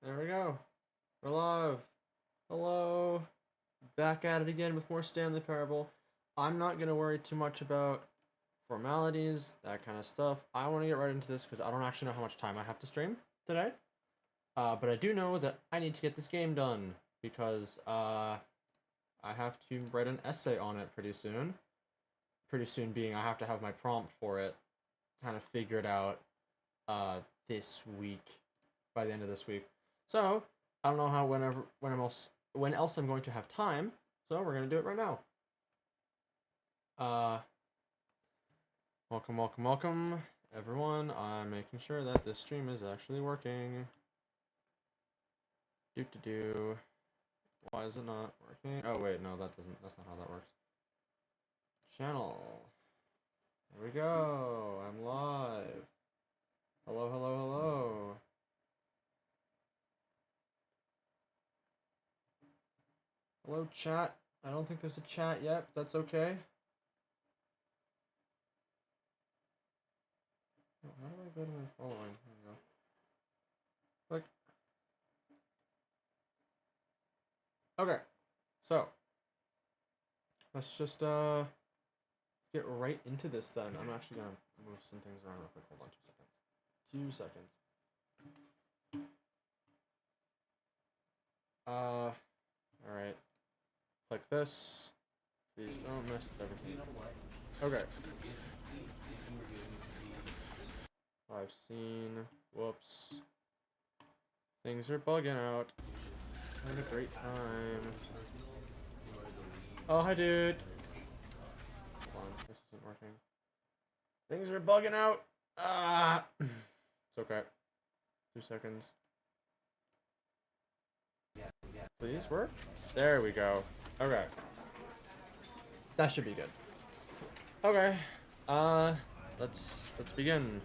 There we go. We're live. Hello. Back at it again with more Stanley Parable. I'm not going to worry too much about formalities, that kind of stuff. I want to get right into this because I don't actually know how much time I have to stream today. But I do know that I need to get this game done because I have to write an essay on it pretty soon. Pretty soon being I have to have my prompt for it kind of figured out this week, by the end of this week. So, I don't know how when else I'm going to have time, so we're going to do it right now. Welcome, everyone. I'm making sure that this stream is actually working. Why is it not working? Oh, wait, no, that's not how that works. Channel. There we go. I'm live. Hello. Hello, chat. I don't think there's a chat yet. That's okay. Oh, how do I go to my following? There we go. Click. Okay. So, let's just get right into this then. I'm actually gonna move some things around real quick. Hold on 2 seconds. 2 seconds. Alright. Click this. Please don't mess with everything. Okay. I've seen. Whoops. Things are bugging out. Having a great time. Oh, hi, dude. Hold on, this isn't working. Things are bugging out. Ah. It's okay. 2 seconds. Please work. There we go. Okay. That should be good. Okay. Let's begin.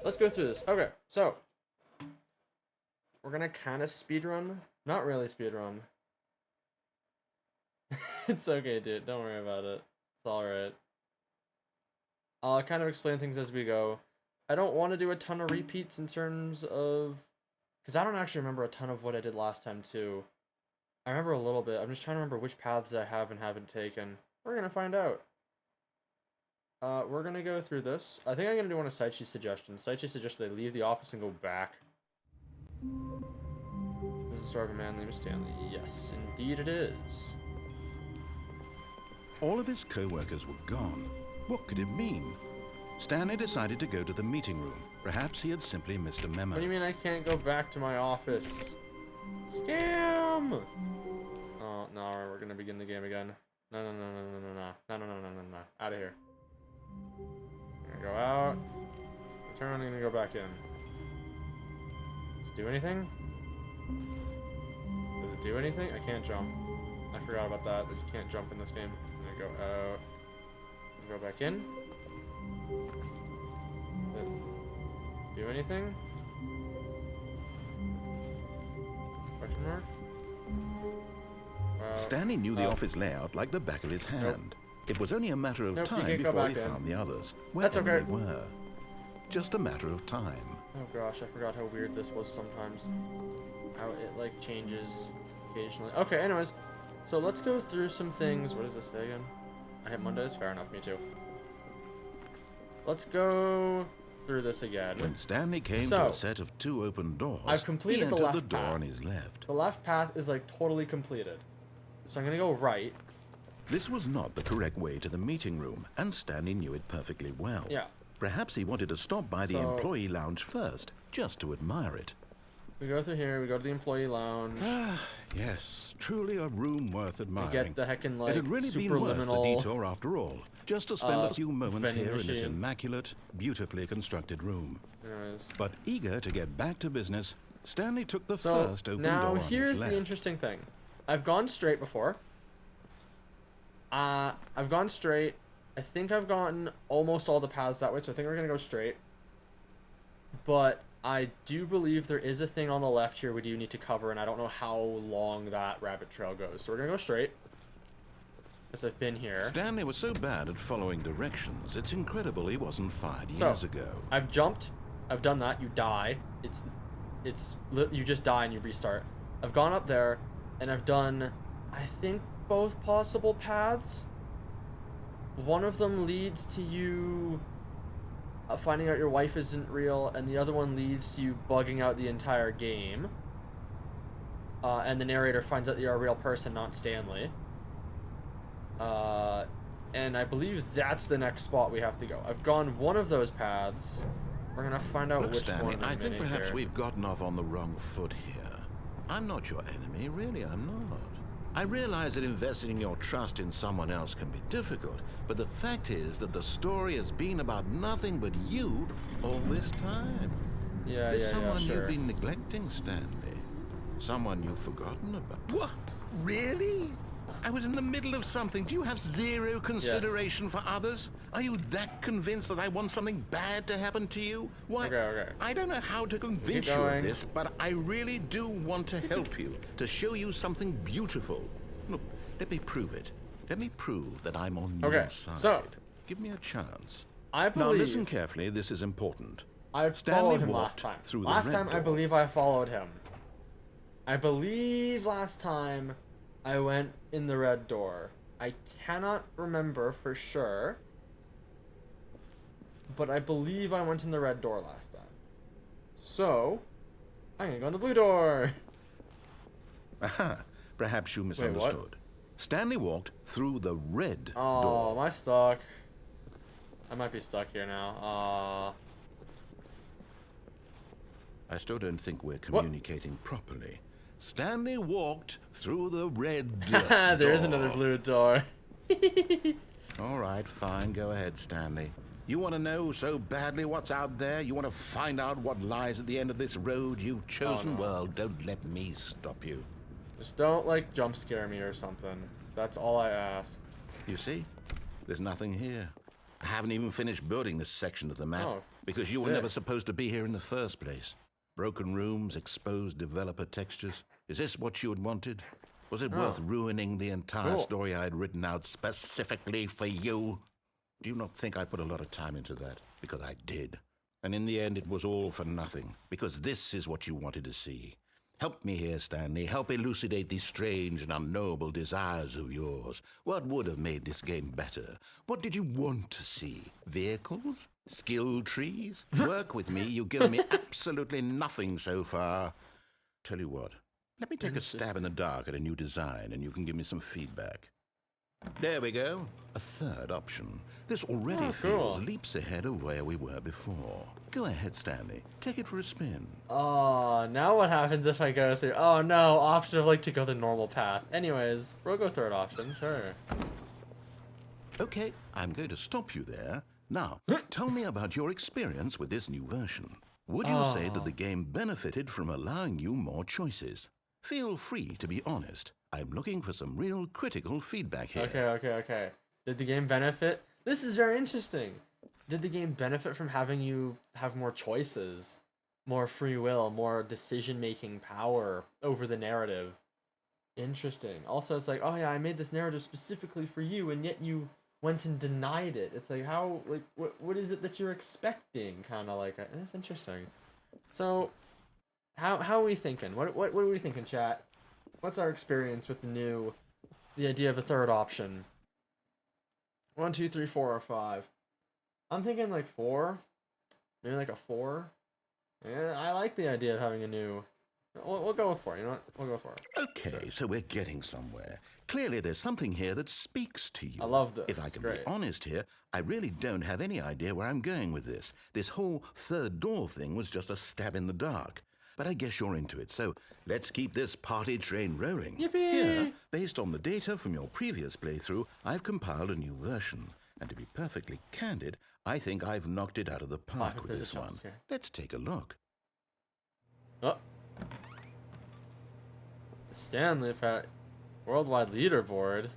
Let's go through this. Okay, so we're gonna kind of speedrun. Not really speedrun. It's okay, dude. Don't worry about it. It's alright. I'll kind of explain things as we go. I don't want to do a ton of repeats in terms of... Because I don't actually remember a ton of what I did last time, too. I remember a little bit. I'm just trying to remember which paths I have and haven't taken. We're going to find out. We're going to go through this. I think I'm going to do one of Saichi's suggestions. Saichi suggested I leave the office and go back. This is the story of a man named Stanley. Yes, indeed it is. All of his co-workers were gone. What could it mean? Stanley decided to go to the meeting room. Perhaps he had simply missed a memo. What do you mean I can't go back to my office? Scam! Oh, no, we're gonna begin the game again. No. Out of here. I'm gonna go out. Turn around and gonna go back in. Does it do anything? Does it do anything? I can't jump. I forgot about that. You can't jump in this game. I'm gonna go out. Go back in. Did it do anything? Question mark? Stanley knew the office layout like the back of his hand. Nope. It was only a matter of time before he found the others, wherever they were. Just a matter of time. Oh gosh, I forgot how weird this was sometimes. How it, like, changes occasionally. Okay, anyways. So let's go through some things. What does this say again? I hit Mondays? Fair enough, me too. Let's go through this again. When Stanley came to a set of 2 open doors, I've completed he the entered left the door path. on his left. The left path is, like, totally completed. So I'm gonna go right. This was not the correct way to the meeting room, and Stanley knew it perfectly well. Yeah. Perhaps he wanted to stop by the employee lounge first, just to admire it. We go through here, we go to the employee lounge. Yes, truly a room worth admiring. We get the heckin', like, it had really been worth the superliminal, detour after all, just to spend a few moments vending here in this machine. immaculate, beautifully constructed room. Anyways. But eager to get back to business, Stanley took the So first open now door on here's his left. the interesting thing. I've gone straight before. I've gone straight. I think I've gotten almost all the paths that way, so I think we're gonna go straight. But I do believe there is a thing on the left here we do need to cover, and I don't know how long that rabbit trail goes. So we're gonna go straight. Because I've been here. Stanley was so bad at following directions, it's incredible he wasn't fired years ago. I've jumped. I've done that. You die. you just die and you restart. I've gone up there, and I've done, I think, both possible paths. One of them leads to you finding out your wife isn't real, and the other one leads to you bugging out the entire game. And the narrator finds out you're a real person, not Stanley. And I believe that's the next spot we have to go. I've gone one of those paths. We're gonna find out Look, which Stanley, one. I think perhaps here. we've gotten off on the wrong foot here. I'm not your enemy, really, I'm not. I realize that investing your trust in someone else can be difficult, but the fact is that the story has been about nothing but you all this time. There's someone sure. you've been neglecting, Stanley. Someone you've forgotten about. What? Really? I was in the middle of something. Do you have zero consideration for others? Are you that convinced that I want something bad to happen to you? Why? Okay. I don't know how to convince you of this, but I really do want to help you, to show you something beautiful. Look, let me prove it. Let me prove that I'm on your side. So, give me a chance. I believe... Now listen carefully, this is important. I followed him last time. Through last the time, red door. I believe I followed him. I believe last time I went in the red door. I cannot remember for sure, but I believe I went in the red door last time. So, I'm gonna go in the blue door. Aha, perhaps you misunderstood. Stanley walked through the red door. Oh, am I stuck? I might be stuck here now. I still don't think we're communicating properly. Stanley walked through the red door. There's another blue door. All right, fine. Go ahead, Stanley. You want to know so badly what's out there? You want to find out what lies at the end of this road you've chosen? Oh, no. Well, don't let me stop you. Just don't, like, jump scare me or something. That's all I ask. You see? There's nothing here. I haven't even finished building this section of the map because you were never supposed to be here in the first place. Broken rooms, exposed developer textures. Is this what you had wanted? Was it worth ruining the entire story I had written out specifically for you? Do you not think I put a lot of time into that? Because I did. And in the end, it was all for nothing. Because this is what you wanted to see. Help me here, Stanley. Help elucidate these strange and unknowable desires of yours. What would have made this game better? What did you want to see? Vehicles? Skill trees? Work with me. You've given me absolutely nothing so far. Tell you what. Let me take a stab in the dark at a new design, and you can give me some feedback. There we go. A third option. This already feels leaps ahead of where we were before. Go ahead, Stanley. Take it for a spin. Oh, now what happens if I go through... Oh, no. Option of, like, to go the normal path. Anyways, we'll go third option. Sure. Okay, I'm going to stop you there. Now, tell me about your experience with this new version. Would you say that the game benefited from allowing you more choices? Feel free to be honest. I'm looking for some real critical feedback here. Okay. Did the game benefit? This is very interesting. Did the game benefit from having you have more choices, more free will, more decision-making power over the narrative? Interesting. Also, it's like, oh yeah, I made this narrative specifically for you, and yet you went and denied it. It's like, how, like, what is it that you're expecting? Kind of like, that's interesting. So, how are we thinking? What are we thinking, chat? What's our experience with the idea of a third option? 1, 2, 3, 4, or 5. I'm thinking like 4. Maybe like a 4. Yeah, I like the idea of having a new... We'll go with 4, you know what? We'll go for it. Okay, so we're getting somewhere. Clearly there's something here that speaks to you. I love this. If I can be honest here, I really don't have any idea where I'm going with this. This whole third door thing was just a stab in the dark. But I guess you're into it, so let's keep this party train rolling. Yippee! Here, based on the data from your previous playthrough, I've compiled a new version. And to be perfectly candid, I think I've knocked it out of the park with this one. Let's take a look. Oh. Stanley Worldwide Leaderboard.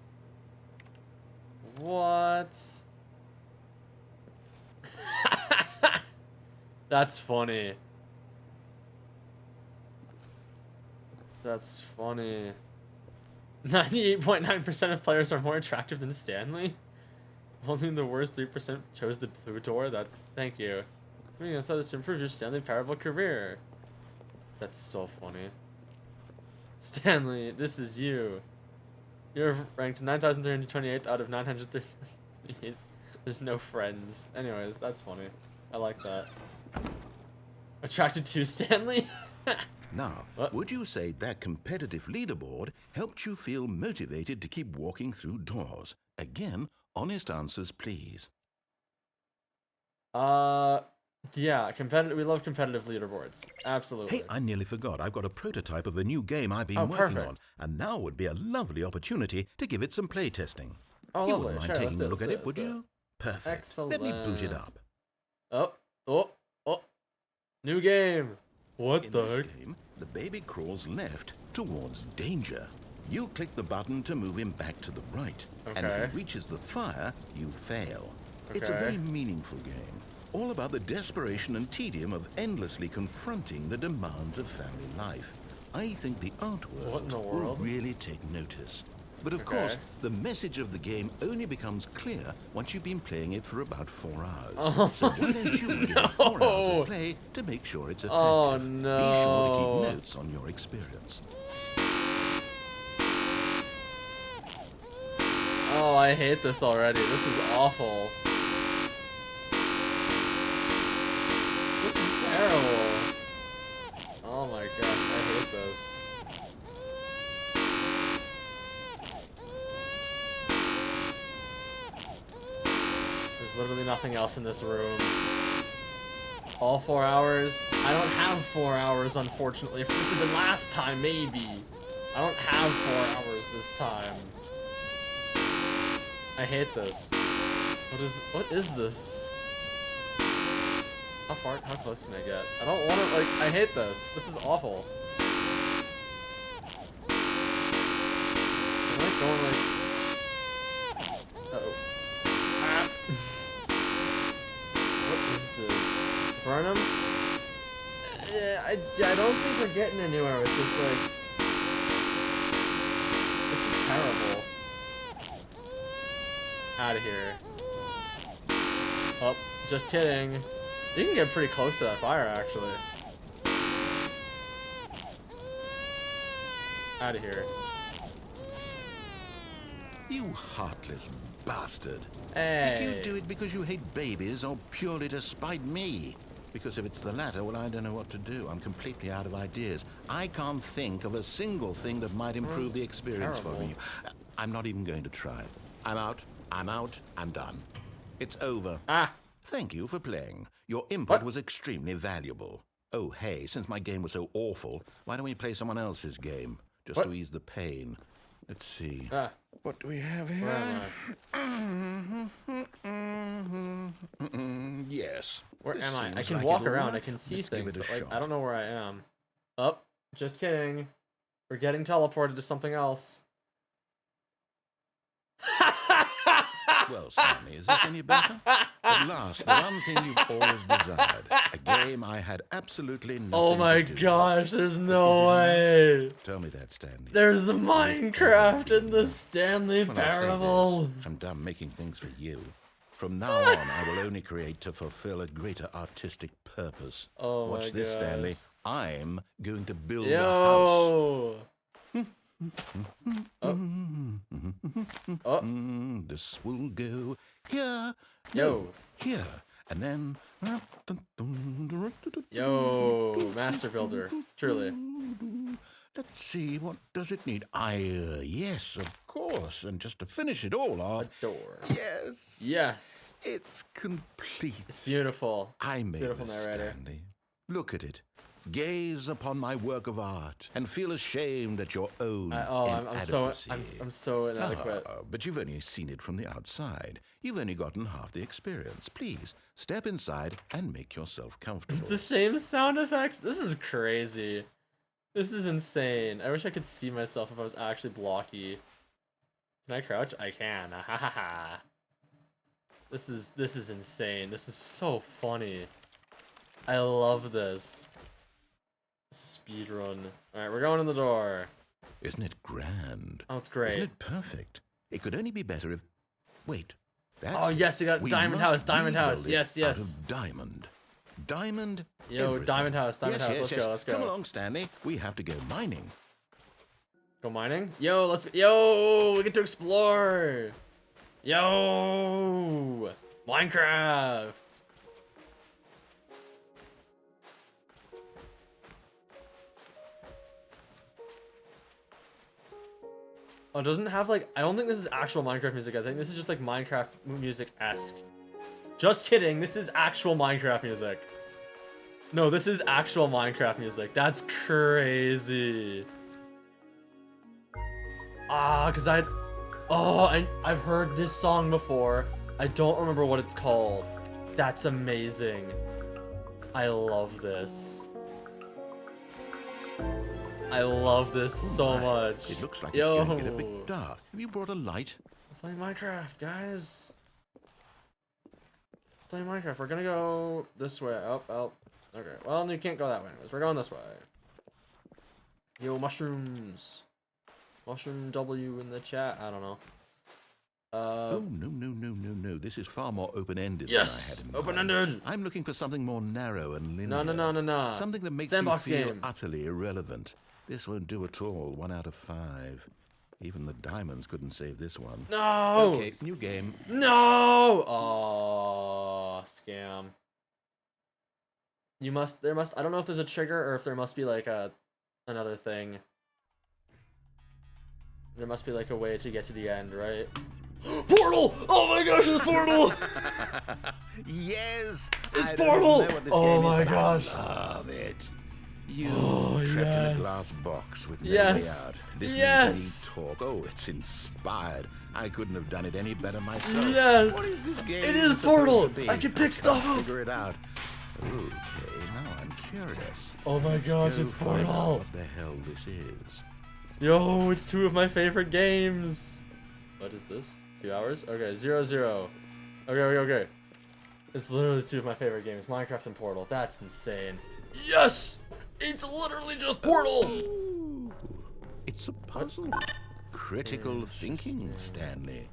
What? That's funny. That's funny. 98.9% of players are more attractive than Stanley? Only the worst 3% chose the blue door? Thank you. I mean, I saw this to improve your Stanley Parable career. That's so funny. Stanley, this is you. You're ranked 9,328 out of 938. There's no friends. Anyways, that's funny. I like that. Attracted to Stanley? Now, What? would you say that competitive leaderboard helped you feel motivated to keep walking through doors? Again, honest answers, please. Yeah, we love competitive leaderboards. Absolutely. Hey, I nearly forgot. I've got a prototype of a new game I've been working on, and now would be a lovely opportunity to give it some playtesting. Oh, You lovely. wouldn't mind Sure, taking a look at it, would you? Perfect. Excellent. Let me boot it up. Oh. New game. What In the this heck? game, the baby crawls left towards danger. You click the button to move him back to the right. And if Okay. he reaches the fire, you fail. It's a Okay. very meaningful game. All about the desperation and tedium of endlessly confronting the demands of family life. I think the art What in the world will world? really take notice. But of Okay. course, the message of the game only becomes clear once you've been playing it for about 4 hours. Oh, So why don't you give it 4 hours no. of play to make sure it's effective? Oh, Be sure to no. keep notes on your experience. Oh, I hate this already. This is awful. This is terrible. Oh my gosh, I hate this. There's literally nothing else in this room. All 4 hours? I don't have 4 hours, unfortunately. If this had been last time, maybe. I don't have 4 hours this time. I hate this. What is this? How close can I get? I don't want to, like, I hate this. This is awful. I'm like going like... Uh-oh. Ah. What is this? Burnham? I don't think we're getting anywhere with this, like... This is terrible. Out of here. Oh, just kidding. You can get pretty close to that fire, actually. Out of here. You heartless bastard. Hey. Did you do it because you hate babies or purely to spite me? Because if it's the latter, well, I don't know what to do. I'm completely out of ideas. I can't think of a single thing that might improve the experience for terrible. me. I'm not even going to try. I'm out. I'm done. It's over. Ah. Thank you for playing. Your input What? was extremely valuable. Oh, hey, since my game was so awful, why don't we play someone else's game? Just What? to ease the pain. Let's see. Ah. What do we have here? Where am Yes. Where This am I? I seems can like walk it'll around. work. I can see Let's give things, it a but like, shot. I don't know where I am. Oh, just kidding. We're getting teleported to something else. Well, Stanley, is this any better? At last, the one thing you've always desired. A game I had absolutely nothing Oh my to do with. gosh, there's But no is it way. Tell me that, Stanley. There's a Minecraft in the Stanley Well, I'll say Parable. this, I'm done making things for you. From now on, I will only create to fulfill a greater artistic purpose. Oh my Watch this, gosh. Stanley. I'm going to build a house. Yo. Oh. Oh. This will go here. Yo. No, here. And then... Yo, Master Builder. Truly. Let's see, what does it need? Yes, of course. And just to finish it all off... A door. Yes. Yes. It's complete. It's beautiful. I made Beautiful this, narrator. Stanley. Look at it. Gaze upon my work of art and feel ashamed at your own inadequacy. I'm so inadequate. But you've only seen it from the outside. You've only gotten half the experience. Please, step inside and make yourself comfortable. The same sound effects? This is crazy. This is insane. I wish I could see myself if I was actually blocky. Can I crouch? I can. Ha ha ha. This is insane. This is so funny. I love this. Speedrun. Alright, we're going in the door. Isn't it grand? Oh, it's great. Isn't it perfect? It could only be better if... Wait. That's Oh, yes, you got we Diamond must House, Diamond House. rebuild it Yes, out yes. of diamond. diamond. Yo, everything. diamond house. Yes, Let's go. Let's go. Come along, Stanley. We have to go mining. Go mining? Yo, we get to explore. Yo, Minecraft. Oh, it doesn't have like, I don't think this is actual Minecraft music. I think this is just like Minecraft music-esque. Just kidding, this is actual Minecraft music. No, this is actual Minecraft music. That's crazy. I've heard this song before. I don't remember what it's called. That's amazing. I love this. I love this so much. It looks like it's going to get a bit dark. Have you brought a light? We're playing Minecraft, guys. Playing Minecraft. We're gonna go this way. Oh. Okay. Well, you can't go that way anyways. We're going this way. Yo, mushrooms. Mushroom W in the chat. I don't know. Oh, no. This is far more open-ended yes, than I had in mind. open-ended. I'm looking for something more narrow and linear. No. Something that makes Sandbox you feel game. utterly irrelevant. This won't do at all. 1 out of 5. Even the diamonds couldn't save this one. No! Okay, new game. No! Oh, scam. I don't know if there's a trigger or if there must be like another thing. There must be like a way to get to the end, right? Portal! Oh my gosh, it's Portal! Yes! It's I Portal! Don't know what this Oh game my is, but gosh. I love it. You trapped in yes. a glass box with no way Yes. out. Listening Yes. to me talk. Oh, it's inspired. I couldn't have done it any better myself. Yes. What is this game It is supposed Portal. to be? I can pick stuff up. Figure it out. Okay, now I'm curious. Oh my gosh, Go it's find out Portal. what the hell this is. Yo, it's 2 of my favorite games. What is this? 2 hours? Okay, 0. Okay. It's literally 2 of my favorite games, Minecraft and Portal. That's insane. Yes! It's literally just Portal! Ooh, it's a puzzle. Critical thinking, Stanley.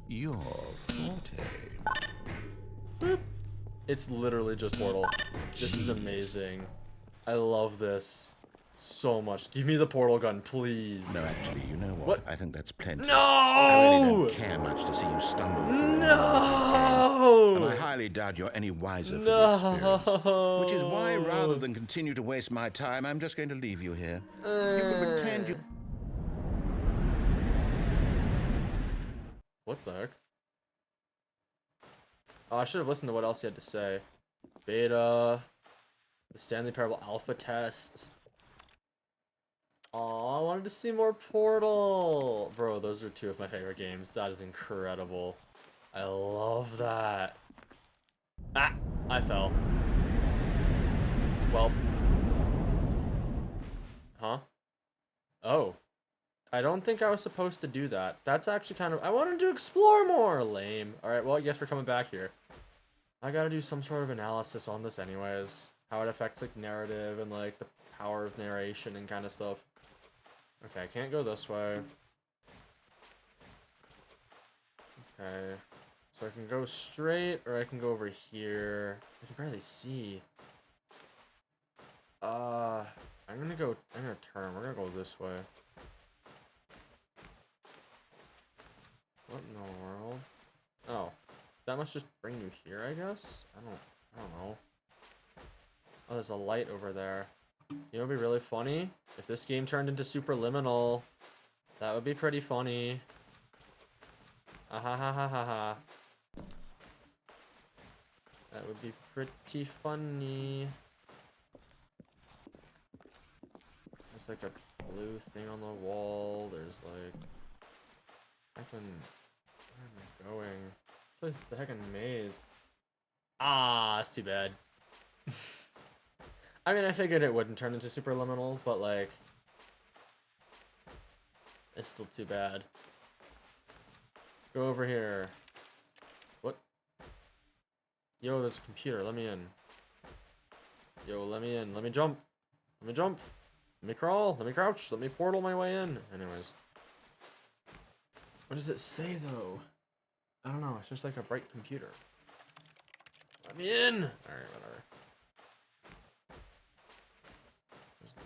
Your forte. Boop. It's literally just Portal. This is amazing. I love this so much. Give me the portal gun, please. No, actually, you know what? What? I think that's plenty. No! I really don't care much to see you stumble through. No! And I highly doubt you're any wiser for the experience. Which is why, rather than continue to waste my time, I'm just going to leave you here. You can pretend you... What the heck? Oh, I should have listened to what else he had to say. Beta. The Stanley Parable Alpha Test. Oh, I wanted to see more Portal. Bro, those are 2 of my favorite games. That is incredible. I love that. Ah, I fell. Well. Huh? Oh. I don't think I was supposed to do that. That's actually kind of... I wanted to explore more. Lame. Alright, well, I guess we're coming back here. I gotta do some sort of analysis on this anyways. How it affects, like, narrative and, like, the power of narration and kind of stuff. Okay, I can't go this way. Okay. So I can go straight, or I can go over here. I can barely see. I'm gonna turn. We're gonna go this way. What in the world? Oh. That must just bring you here, I guess? I don't know. Oh, there's a light over there. You know what would be really funny? If this game turned into Superliminal. That would be pretty funny. Ah ha ha ha ha ha. That would be pretty funny. There's like a blue thing on the wall. There's like... Where am I going? This place is the heckin' maze. Ah, that's too bad. I mean, I figured it wouldn't turn into Superliminal, but like... It's still too bad. Go over here. What? Yo, there's a computer. Let me in. Yo, let me in. Let me jump. Let me jump. Let me crawl. Let me crouch. Let me portal my way in. Anyways. What does it say, though? I don't know. It's just like a bright computer. Let me in! Alright, whatever.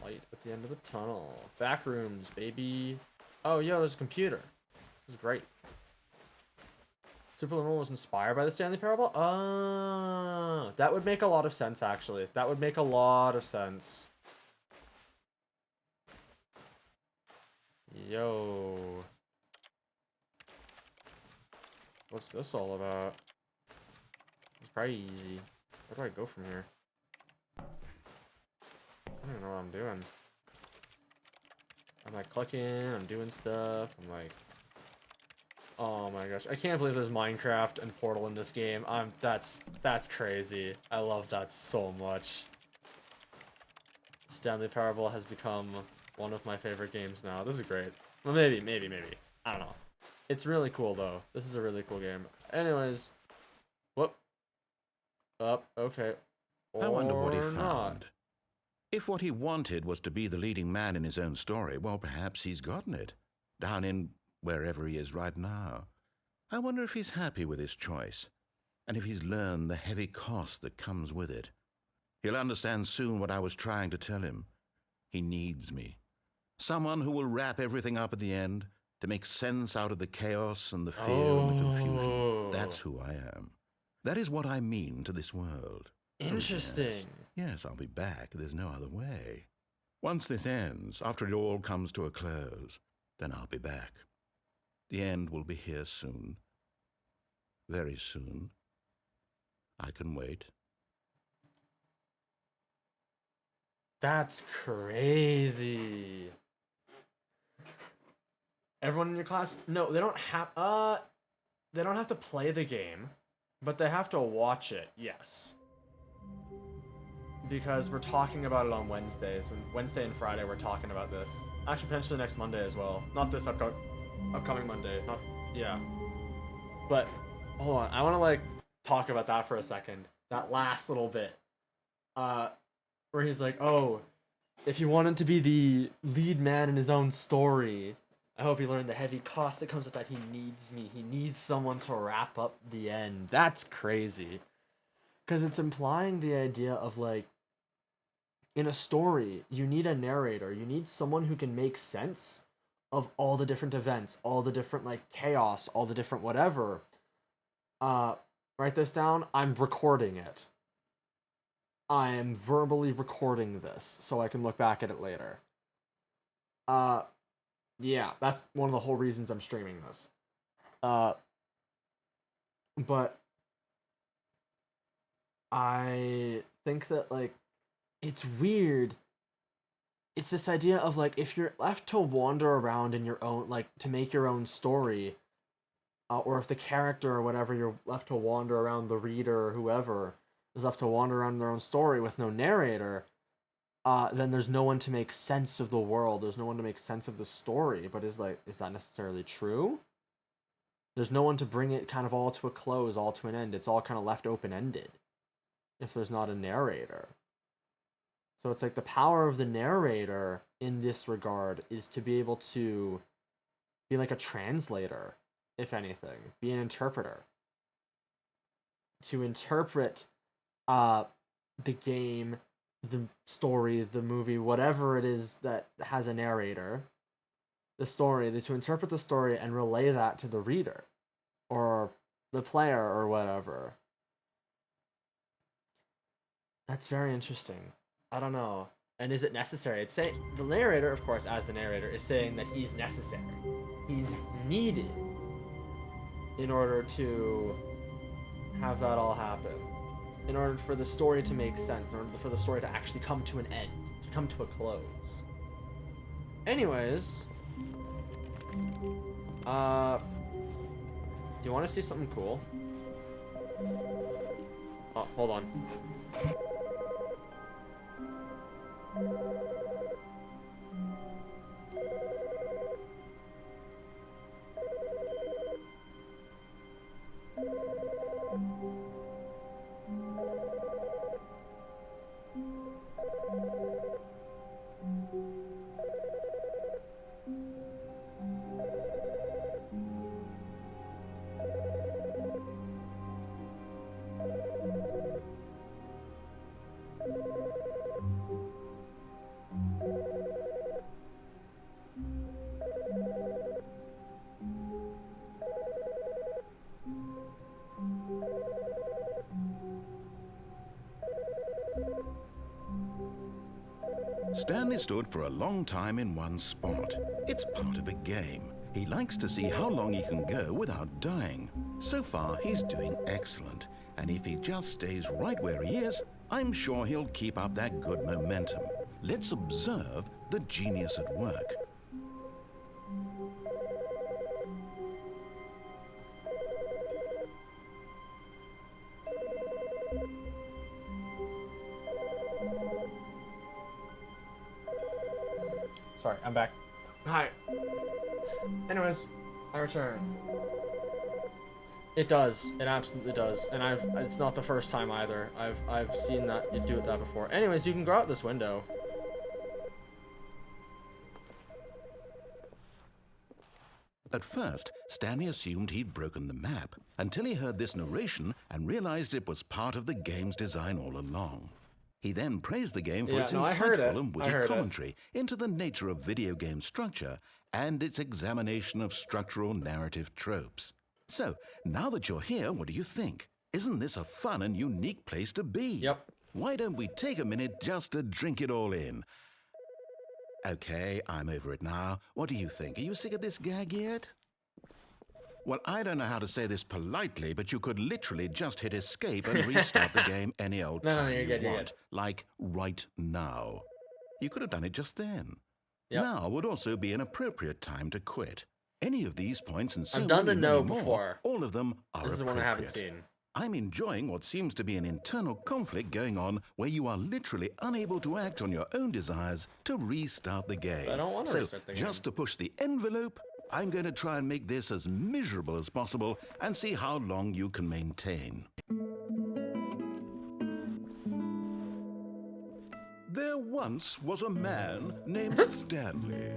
Light at the end of the tunnel. Back rooms, baby. Oh, yo, there's a computer. This is great. Supernormal was inspired by the Stanley Parable? That would make a lot of sense, actually. That would make a lot of sense. Yo. What's this all about? It's probably easy. Where do I go from here? I don't even know what I'm doing. I'm like clicking, I'm doing stuff, I'm like... Oh my gosh, I can't believe there's Minecraft and Portal in this game. That's crazy. I love that so much. Stanley Parable has become one of my favorite games now. This is great. Well, maybe. I don't know. It's really cool though. This is a really cool game. Anyways, whoop. Up, okay. I wonder what he found. If what he wanted was to be the leading man in his own story, well, perhaps he's gotten it. Down in wherever he is right now. I wonder if he's happy with his choice, and if he's learned the heavy cost that comes with it. He'll understand soon what I was trying to tell him. He needs me. Someone who will wrap everything up at the end to make sense out of the chaos and the fear and the confusion. That's who I am. That is what I mean to this world. Interesting. Yes, I'll be back. There's no other way. Once this ends, after it all comes to a close, then I'll be back. The end will be here soon. Very soon. I can wait. That's crazy. Everyone in your class? No, they don't have to play the game, but they have to watch it. Yes. Because we're talking about it on Wednesdays, and Wednesday and Friday we're talking about this. Actually, potentially next Monday as well. Not this upcoming Monday. Not, yeah. But, hold on. I want to, like, talk about that for a second. That last little bit. Where he's like, oh, if he wanted to be the lead man in his own story, I hope he learned the heavy cost that comes with that. He needs me. He needs someone to wrap up the end. That's crazy. Because it's implying the idea of, like, in a story, you need a narrator. You need someone who can make sense of all the different events, all the different, like, chaos, all the different whatever. Write this down. I'm recording it. I am verbally recording this so I can look back at it later. Yeah, that's one of the whole reasons I'm streaming this. But I think that, like, it's weird. It's this idea of, like, if you're left to wander around in your own, like, to make your own story, or if the character or whatever, you're left to wander around, the reader or whoever is left to wander around their own story with no narrator, then there's no one to make sense of the world. There's no one to make sense of the story. But is that necessarily true? There's no one to bring it kind of all to a close, all to an end. It's all kind of left open-ended if there's not a narrator. So it's like the power of the narrator in this regard is to be able to be like a translator, if anything, be an interpreter. To interpret the game, the story, the movie, whatever it is that has a narrator, the story, to interpret the story and relay that to the reader or the player or whatever. That's very interesting. I don't know. And is it necessary? It's saying the narrator, of course, as the narrator, is saying that he's necessary. He's needed in order to have that all happen. In order for the story to make sense, in order for the story to actually come to an end, to come to a close. Anyways, you want to see something cool? Oh, hold on. Stanley stood for a long time in one spot. It's part of a game. He likes to see how long he can go without dying. So far, he's doing excellent. And if he just stays right where he is, I'm sure he'll keep up that good momentum. Let's observe the genius at work. Sorry, I'm back. Hi. Anyways, I return. It does. It absolutely does. And it's not the first time either. I've seen that you do that before. Anyways, you can go out this window. At first, Stanley assumed he'd broken the map until he heard this narration and realized it was part of the game's design all along. He then praised the game for its insightful and witty commentary into the nature of video game structure and its examination of structural narrative tropes. So, now that you're here, what do you think? Isn't this a fun and unique place to be? Yep. Why don't we take a minute just to drink it all in? Okay, I'm over it now. What do you think? Are you sick of this gag yet? Well, I don't know how to say this politely, but you could literally just hit escape and restart the game any old time you want. Like right now. You could have done it just then. Yep. Now would also be an appropriate time to quit. Any of these points and so I've done the no more, before. All of them are This is the one I haven't seen. I'm enjoying what seems to be an internal conflict going on where you are literally unable to act on your own desires to restart the game. I don't want to restart the game. Just to push the envelope, I'm going to try and make this as miserable as possible and see how long you can maintain. There once was a man named Stanley,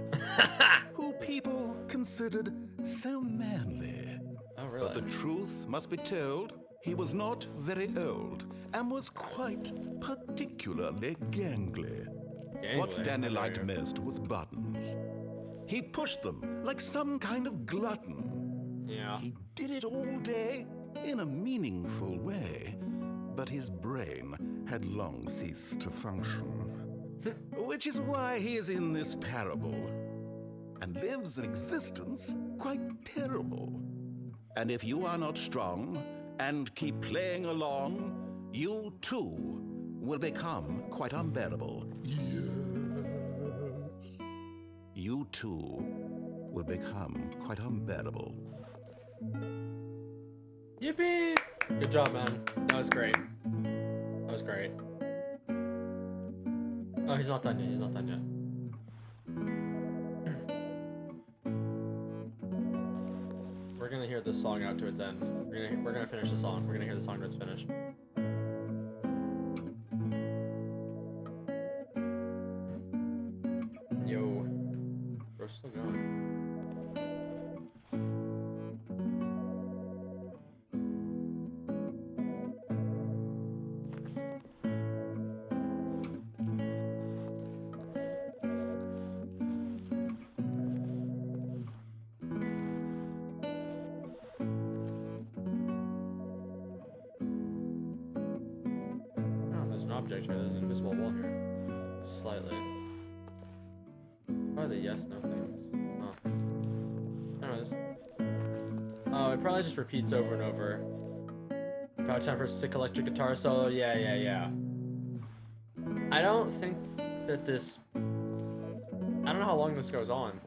who people considered so manly. Oh, really? But the truth must be told, he was not very old and was quite particularly gangly. What Stanley liked most was buttons. He pushed them like some kind of glutton. Yeah. He did it all day in a meaningful way, but his brain had long ceased to function. Which is why he is in this parable and lives an existence quite terrible. And if you are not strong and keep playing along, you too will become quite unbearable. Yes. You too will become quite unbearable. Yippee! Good job, man. That was great. That was great. Oh, he's not done yet. He's not done yet. We're gonna hear this song out to its end. We're gonna finish the song. We're gonna hear the song to its finish. Yo, we're still going. Object here. There's an invisible wall here. Slightly. Probably the yes, no things. Oh. Anyways. Oh, it probably just repeats over and over. Probably time for a sick electric guitar solo. Yeah. I don't think that this... I don't know how long this goes on.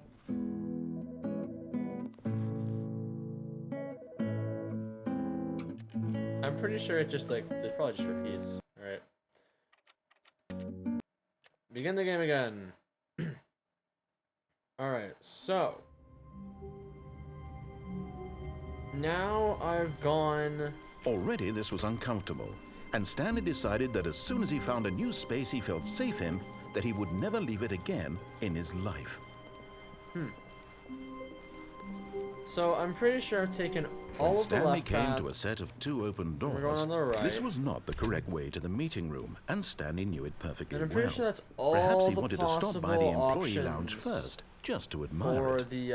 I'm pretty sure it just it probably just repeats. Alright. Begin the game again. Alright, so. Now I've gone... Already this was uncomfortable, and Stanley decided that as soon as he found a new space he felt safe in, that he would never leave it again in his life. So I'm pretty sure I've taken all of the left path. Stanley came to a set of 2 open doors. We're going on the right. This was not the correct way to the meeting room, and Stanley knew it perfectly well. And I'm pretty sure that's all Perhaps he the wanted to stop by the employee lounge first, just to admire for it. the,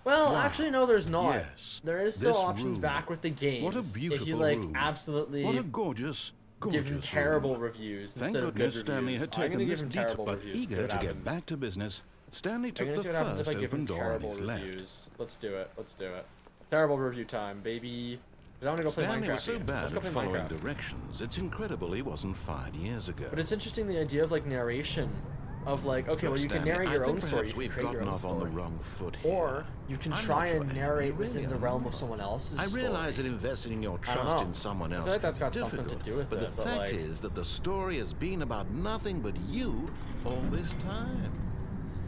Well, actually, no, there's not. Yes, there is still this options room. back with the games. What a beautiful if you, like, room. absolutely... What a gorgeous, give him gorgeous terrible room. reviews Thank instead of good goodness reviews. Stanley had I'm gonna taken give this him detour, terrible but reviews. See eager what to get happens. back to business, Stanley I'm took gonna the see what happens if first I give him open door on terrible his left. reviews. Let's do it. Let's do it. Terrible review time, baby. 'Cause I want to go play Stanley Minecraft was so again. bad Let's go at play following Minecraft. directions, it's incredible he wasn't fired years ago. But it's interesting the idea of like narration, of like, okay, well you can Stanley, narrate I your think own story, perhaps you we've can create your gotten own off on the story. wrong foot here. Or you can I'm try not your and enemy, narrate really, within the I'm realm of not. someone else's I story. realize that investing your I don't trust know. in someone I else feel like can that's got be something to difficult, do with but it, the but, fact like- is that the story has been about nothing but you all this time.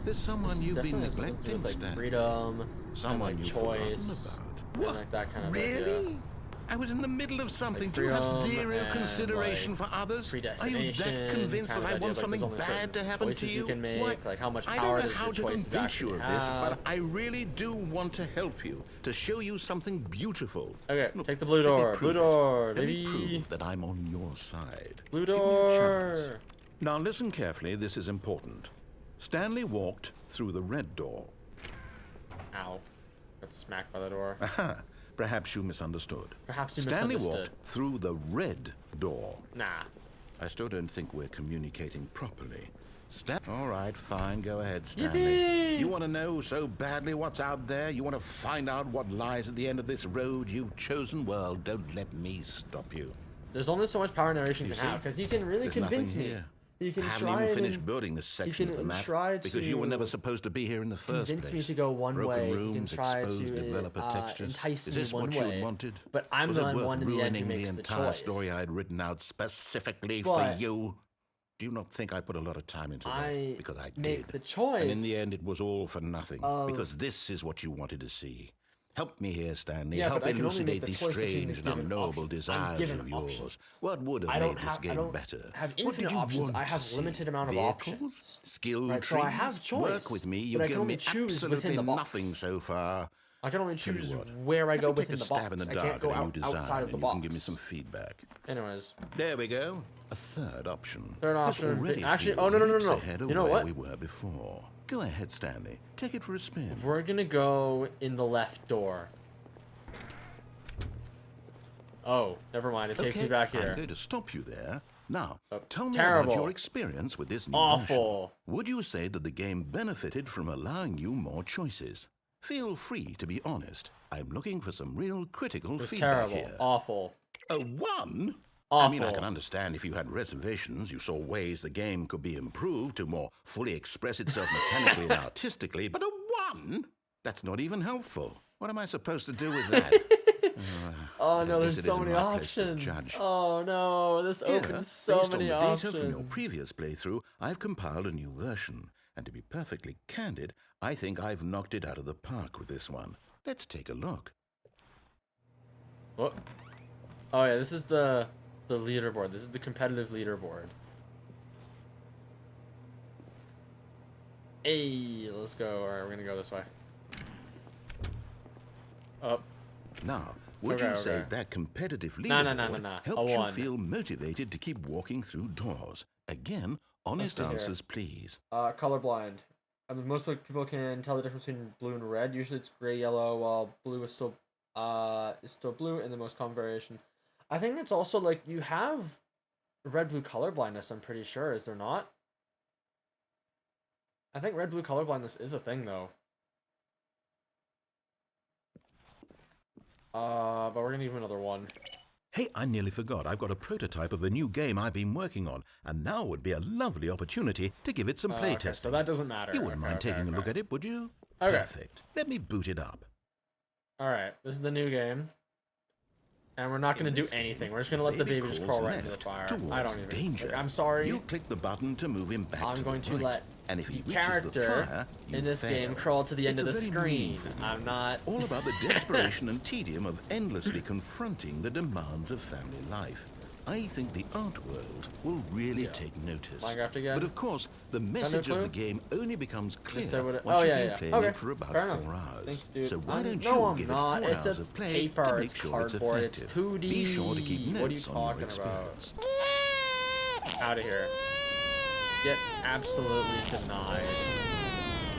There's someone This you've been definitely has something to do neglecting, with, like, Stanley. freedom, Someone and, like, you've choice, forgotten about. and like that kind of Really? idea. I was in the middle of something. Like Do you have freedom zero and, consideration like, for others? Are you predestination, that convinced kind that of I idea want of, like, something there's only bad certain to happen to choices you? you can make, What? like how much I power don't know does how your to choices convince you actually of this, have. but I really do want to help you, to show you something beautiful. Okay, Look, take the blue let me door. Blue prove it. door, Let me baby. prove that I'm on your side. Blue Give me a chance. door. Now listen carefully, this is important. Stanley walked through the red door. Ow. Got smacked by the door. Aha, perhaps you misunderstood. Perhaps you Stanley misunderstood. walked through the red door. Nah. I still don't think we're communicating properly. All right, fine, go ahead, Stanley. Yippee! You want to know so badly what's out there? You want to find out what lies at the end of this road you've chosen? Well, don't let me stop you. There's only so much power narration You can have, see? because you can really There's convince nothing me. here. You can I haven't try even finished and building this section of the map try because you were to never supposed to be here in the first convince place. me to go one Broken way. rooms, You can try exposed to developer textures. entice Is me this one what way. you wanted? But I'm Was the it worth one in the end who ruining makes the the entire choice. story I had written out specifically But for you? Do you not think I put a lot of time into that? Because I make did. the choice. And in the end, it was all for nothing. Because this is what you wanted to see. Help me here, Stanley. Yeah, Help but I can only elucidate make the these choice between strange the and given unknowable options. I'm desires given of yours. options. What would have I don't made this have, I game don't better? have What did infinite you options. want I have to see? limited amount of Vehicles? options. Skilled Right, so trees? I have choice, Work with me. but You've I can given only me choose within absolutely the box. nothing so far. I can only Tell you choose what, where I let go me take within a the stab box. in the I dark can't go at a new out, design, outside of and the you box. can give me some feedback. Anyways, There we go. A third option. Third This option. already Actually, feels oh, no, leaps no. ahead of You know where what? we were before. Go ahead, Stanley. Take it for a spin. we're gonna go in the left door. Oh, never mind. It takes me back I'm here. going to stop you there. Now, Oh, tell me terrible. about your experience with this new Awful. version. Would you say that the game benefited from allowing you more choices? Feel free to be honest. I'm looking for some real critical It was feedback terrible. here. Awful. A 1? Awful. I mean, I can understand if you had reservations, you saw ways the game could be improved to more fully express itself mechanically and artistically, but a 1? That's not even helpful. What am I supposed to do with that? Oh I no, guess there's it so isn't many my place to options. judge. Oh no, this Here, opens so based many on the options. data from your previous playthrough, I've compiled a new version. And to be perfectly candid, I think I've knocked it out of the park with this one. Let's take a look. What? Oh yeah, this is the leaderboard. This is the competitive leaderboard. Hey, let's go. All right, we're gonna go this way. Up. Now, would Okay, you say okay. that competitive No, leaderboard no, no, no, no. A helps you 1. feel motivated to keep walking through doors? Again, honest see here. answers, please. Colorblind. Most people can tell the difference between blue and red. Usually it's gray, yellow, while blue is still blue in the most common variation. I think it's also like you have red-blue colorblindness. I'm pretty sure, is there not? I think red-blue colorblindness is a thing though. But we're gonna give him another 1. Hey, I nearly forgot. I've got a prototype of a new game I've been working on, and now would be a lovely opportunity to give it some Okay, playtesting. so that doesn't matter. You wouldn't mind Okay, taking a look okay. at it, would you? Okay. Perfect. Let me boot it up. All right, this is the new game, and we're not In gonna do this game, anything. We're just gonna let the baby just crawls crawl right into the left fire. towards I don't even. danger. Like, I'm sorry. You click the button to move him back I'm to going the to right. let And if he the reaches character the fire, you in this fail. game crawl to the end It's of a the very screen. meaningful game. I'm not. All about the desperation and tedium of endlessly confronting the demands of family life. I think the art world will really take notice. Minecraft again? But of course, the message clue? of the game only becomes clear say what once it- oh, you've yeah, been yeah. playing Okay, it for about fair 4 enough. hours. Thanks, dude. So why don't no, you I'm give not. it 4 It's hours a of play paper. to make It's sure it's cardboard. effective? It's 2D. Be sure to keep What are you notes on your talking about? experience. Out of here. Get absolutely denied.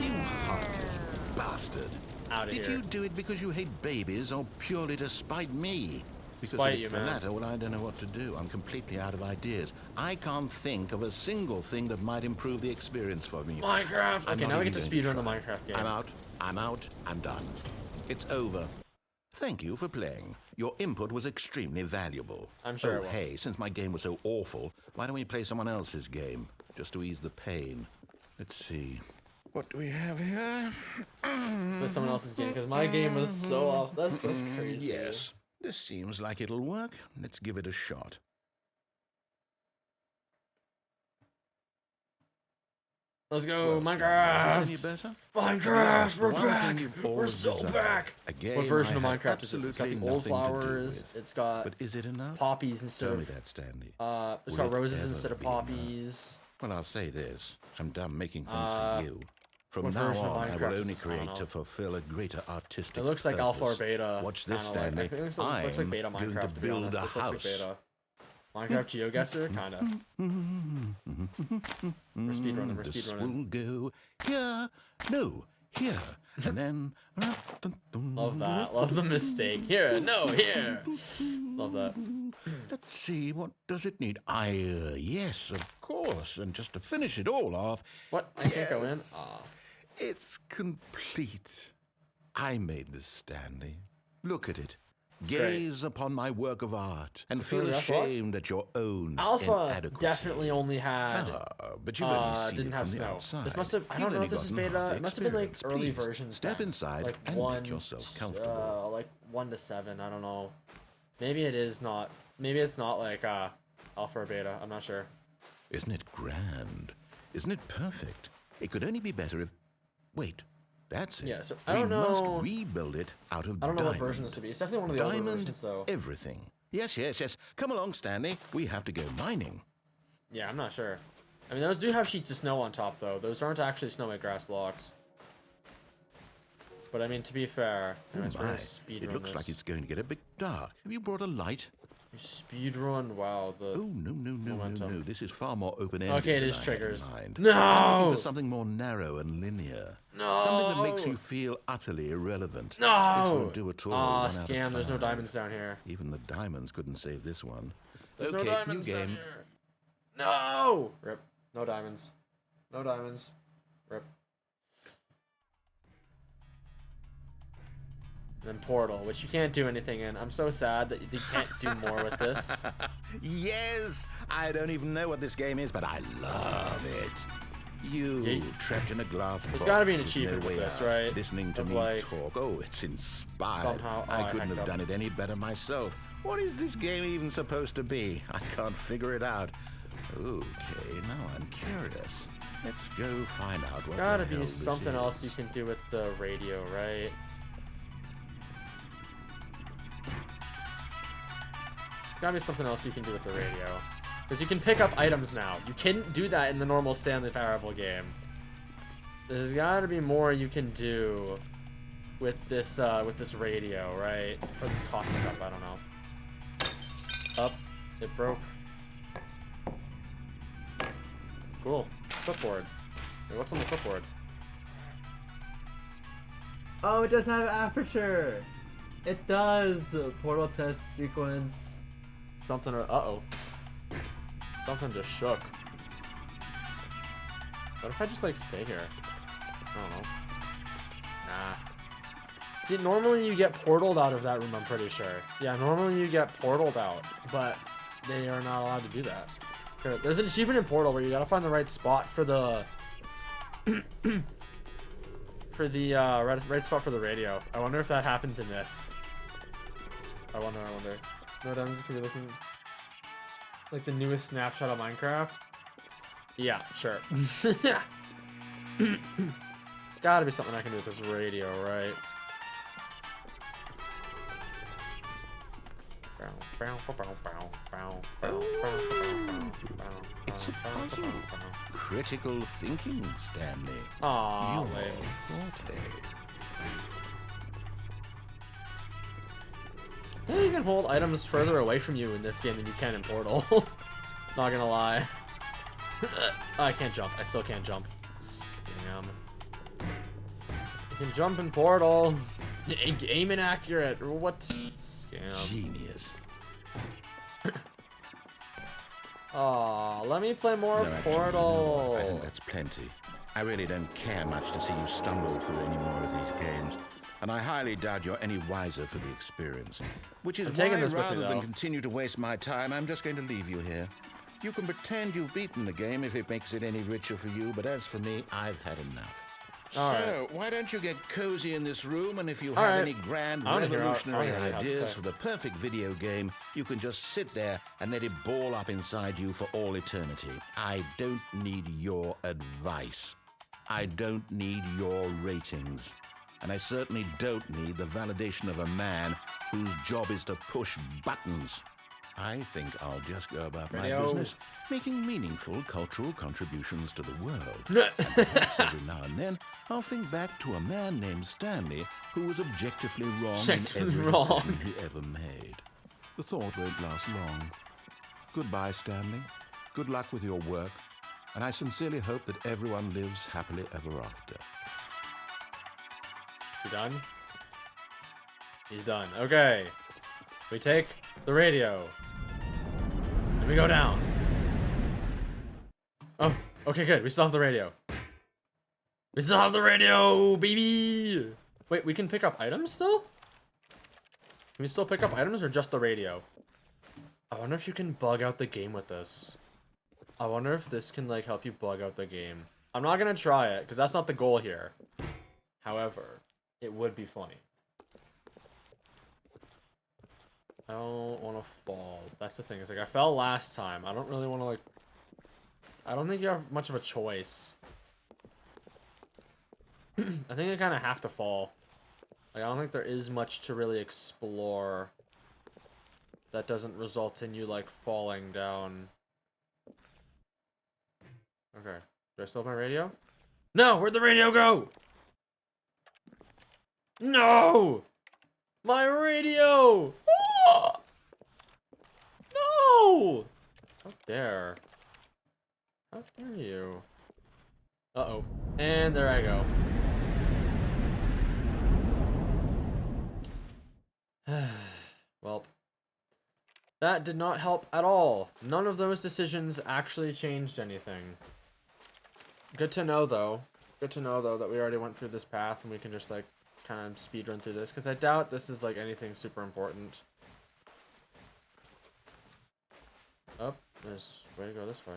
You heartless bastard. Out of Did here. you do it because you hate babies or purely to spite me? Because Spite if you, it's the man. latter, well, I don't know what to do. I'm completely out of ideas. I can't think of a single thing that might improve the experience for me. Minecraft. I'm Okay, not now we even get to going speedrun the try. Minecraft game. I'm out. I'm out. I'm done. It's over. Thank you for playing. Your input was extremely valuable. I'm sure Oh, it was. hey, since my game was so awful, why don't we play someone else's game? Just to ease the pain. Let's see. What do we have here? Play someone else's game because my game was so off. That's crazy. Yes. This seems like it'll work. Let's give it a shot. Let's go, Well, Minecraft. is this any better? Minecraft, we're One thing back. you've We're always so desired. back. A game What version I of had Minecraft is this? It's got the absolutely old nothing to do flowers. with. It's got But is it enough? poppies instead Tell me of that, Stanley. it's Will got it roses ever instead of be enough? poppies. Well, I'll say this. I'm done making things for you. From what now version of on, I Minecraft will is only this? I don't create know. to fulfill a greater artistic It looks like alpha or purpose. beta. Watch this, kinda like- Stanley. I think this looks like beta I'm going Minecraft, to to be build honest. a This looks like house. beta. Minecraft GeoGuessr? Kinda. We're speedrunning, we're This speedrunning. will go here, no, here, and then... Love that. Love the mistake. Here, no, here. Love that. Let's see, what does it need? Yes, of course. And just to finish it all off... What? I can't go in? Yes. Aw. It's complete. I made this, Stanley. Look at it. great. Gaze upon my work of art and It's feel really ashamed at your own Alpha inadequacy. definitely only had But you've only seen didn't it have from the snow. outside. This must have. I You've don't know only if this is gotten half beta. the It must have been like experience. early Please, versions. step then. inside like and one, make yourself comfortable. like 1 to 7. I don't know. Maybe it is not. Maybe it's not like alpha or beta. I'm not sure. Isn't it grand? Isn't it perfect? It could only be better if... Wait, that's it. Yeah, so I don't know- We must rebuild it out of I don't know diamond. what version this would be. It's definitely one of the older Diamond versions, though. everything. Yes, yes, yes. Come along, Stanley. We have to go mining. Yeah, I'm not sure. I mean, those do have sheets of snow on top, though. Those aren't actually snow white grass blocks. But I mean, to be fair, anyways, we're My, gonna speedrun it looks this. like it's going to get a bit dark. Have you brought a light? Speedrun. Wow. The Oh, no. momentum. This is far more open-ended Okay, it than is I had triggers. in mind. No! I'm looking for something more narrow and linear. No! Something that makes you feel utterly irrelevant. No! This won't do at all. Aw, 1 out of scam. There's no 5. diamonds down here. Even the diamonds couldn't save this one. There's okay, no diamonds new down game. here. No! Rip. No diamonds. No diamonds. Rip. And then Portal, which you can't do anything in. I'm so sad that you can't do more with this. Yes! I don't even know what this game is, but I love it. You, Yeah, trapped in a glass box. gotta be an with achievement no with way this, out, right? Listening to Of, me like, talk. Oh, it's inspired. somehow- I I couldn't hacked have up. done it any better myself. What is this game even supposed to be? I can't figure it out. Okay, now I'm curious. Let's go find out what Gotta the hell be this something else you is. can do with the radio, right? Gotta be something else you can do with the radio. Because you can pick up items now. You couldn't do that in the normal Stanley Parable game. There's gotta be more you can do with this radio, right? Or this coffee cup, I don't know. Up. It broke. Cool. Clipboard. Wait, what's on the clipboard? Oh, it does have aperture. It does. Portal test sequence. Something. Uh-oh. Something just shook. What if I just like stay here? I don't know. Nah. See, normally you get portaled out of that room, I'm pretty sure. Yeah, normally you get portaled out, but they are not allowed to do that. Here, there's an achievement in Portal where you gotta find the right spot for the for the right spot for the radio. I wonder if that happens in this. I wonder. No diamonds could be looking like the newest snapshot of Minecraft. Yeah, sure. Gotta be something I can do with this radio, right? It's a puzzle. Critical thinking, Stanley. Aw, Your lame. forte. Yeah, you can hold items further away from you in this game than you can in Portal. Not gonna lie. I can't jump. I still can't jump. Scam. You can jump in Portal. Aim inaccurate. What? Scam. Genius. Aw, let me play more No, actually, Portal. I think that's plenty. I really don't care much to see you stumble through any more of these games, and I highly doubt you're any wiser for the experience. Which is why, rather than continue to waste my time, I'm just going to leave you here. You can pretend you've beaten the game if it makes it any richer for you, but as for me, I've had enough. So, why don't you get cozy in this room, and if you have any grand revolutionary ideas for the perfect video game, you can just sit there and let it ball up inside you for all eternity. I don't need your advice. I don't need your ratings. And I certainly don't need the validation of a man whose job is to push buttons. I think I'll just go about my business, making meaningful cultural contributions to the world. And perhaps every now and then, I'll think back to a man named Stanley who was objectively wrong in every decision he ever made. The thought won't last long. Goodbye, Stanley. Good luck with your work, and I sincerely hope that everyone lives happily ever after. Is he done? He's done. Okay. We take the radio. And we go down. Oh, okay, good. We still have the radio. We still have the radio, baby! Wait, we can pick up items still? Can we still pick up items or just the radio? I wonder if you can bug out the game with this. I wonder if this can, like, help you bug out the game. I'm not gonna try it, because that's not the goal here. However, it would be funny. I don't want to fall. That's the thing. It's like, I fell last time. I don't really want to, like... I don't think you have much of a choice. I think you kind of have to fall. Like, I don't think there is much to really explore that doesn't result in you, like, falling down. Okay. Do I still have my radio? No! Where'd the radio go? No! My radio! Ah! No! How dare. How dare you? Uh-oh. And there I go. Well, that did not help at all. None of those decisions actually changed anything. Good to know, though. Good to know, though, that we already went through this path and we can just, like, kind of speed run through this, because I doubt this is, like, anything super important. Oh, there's a way to go this way.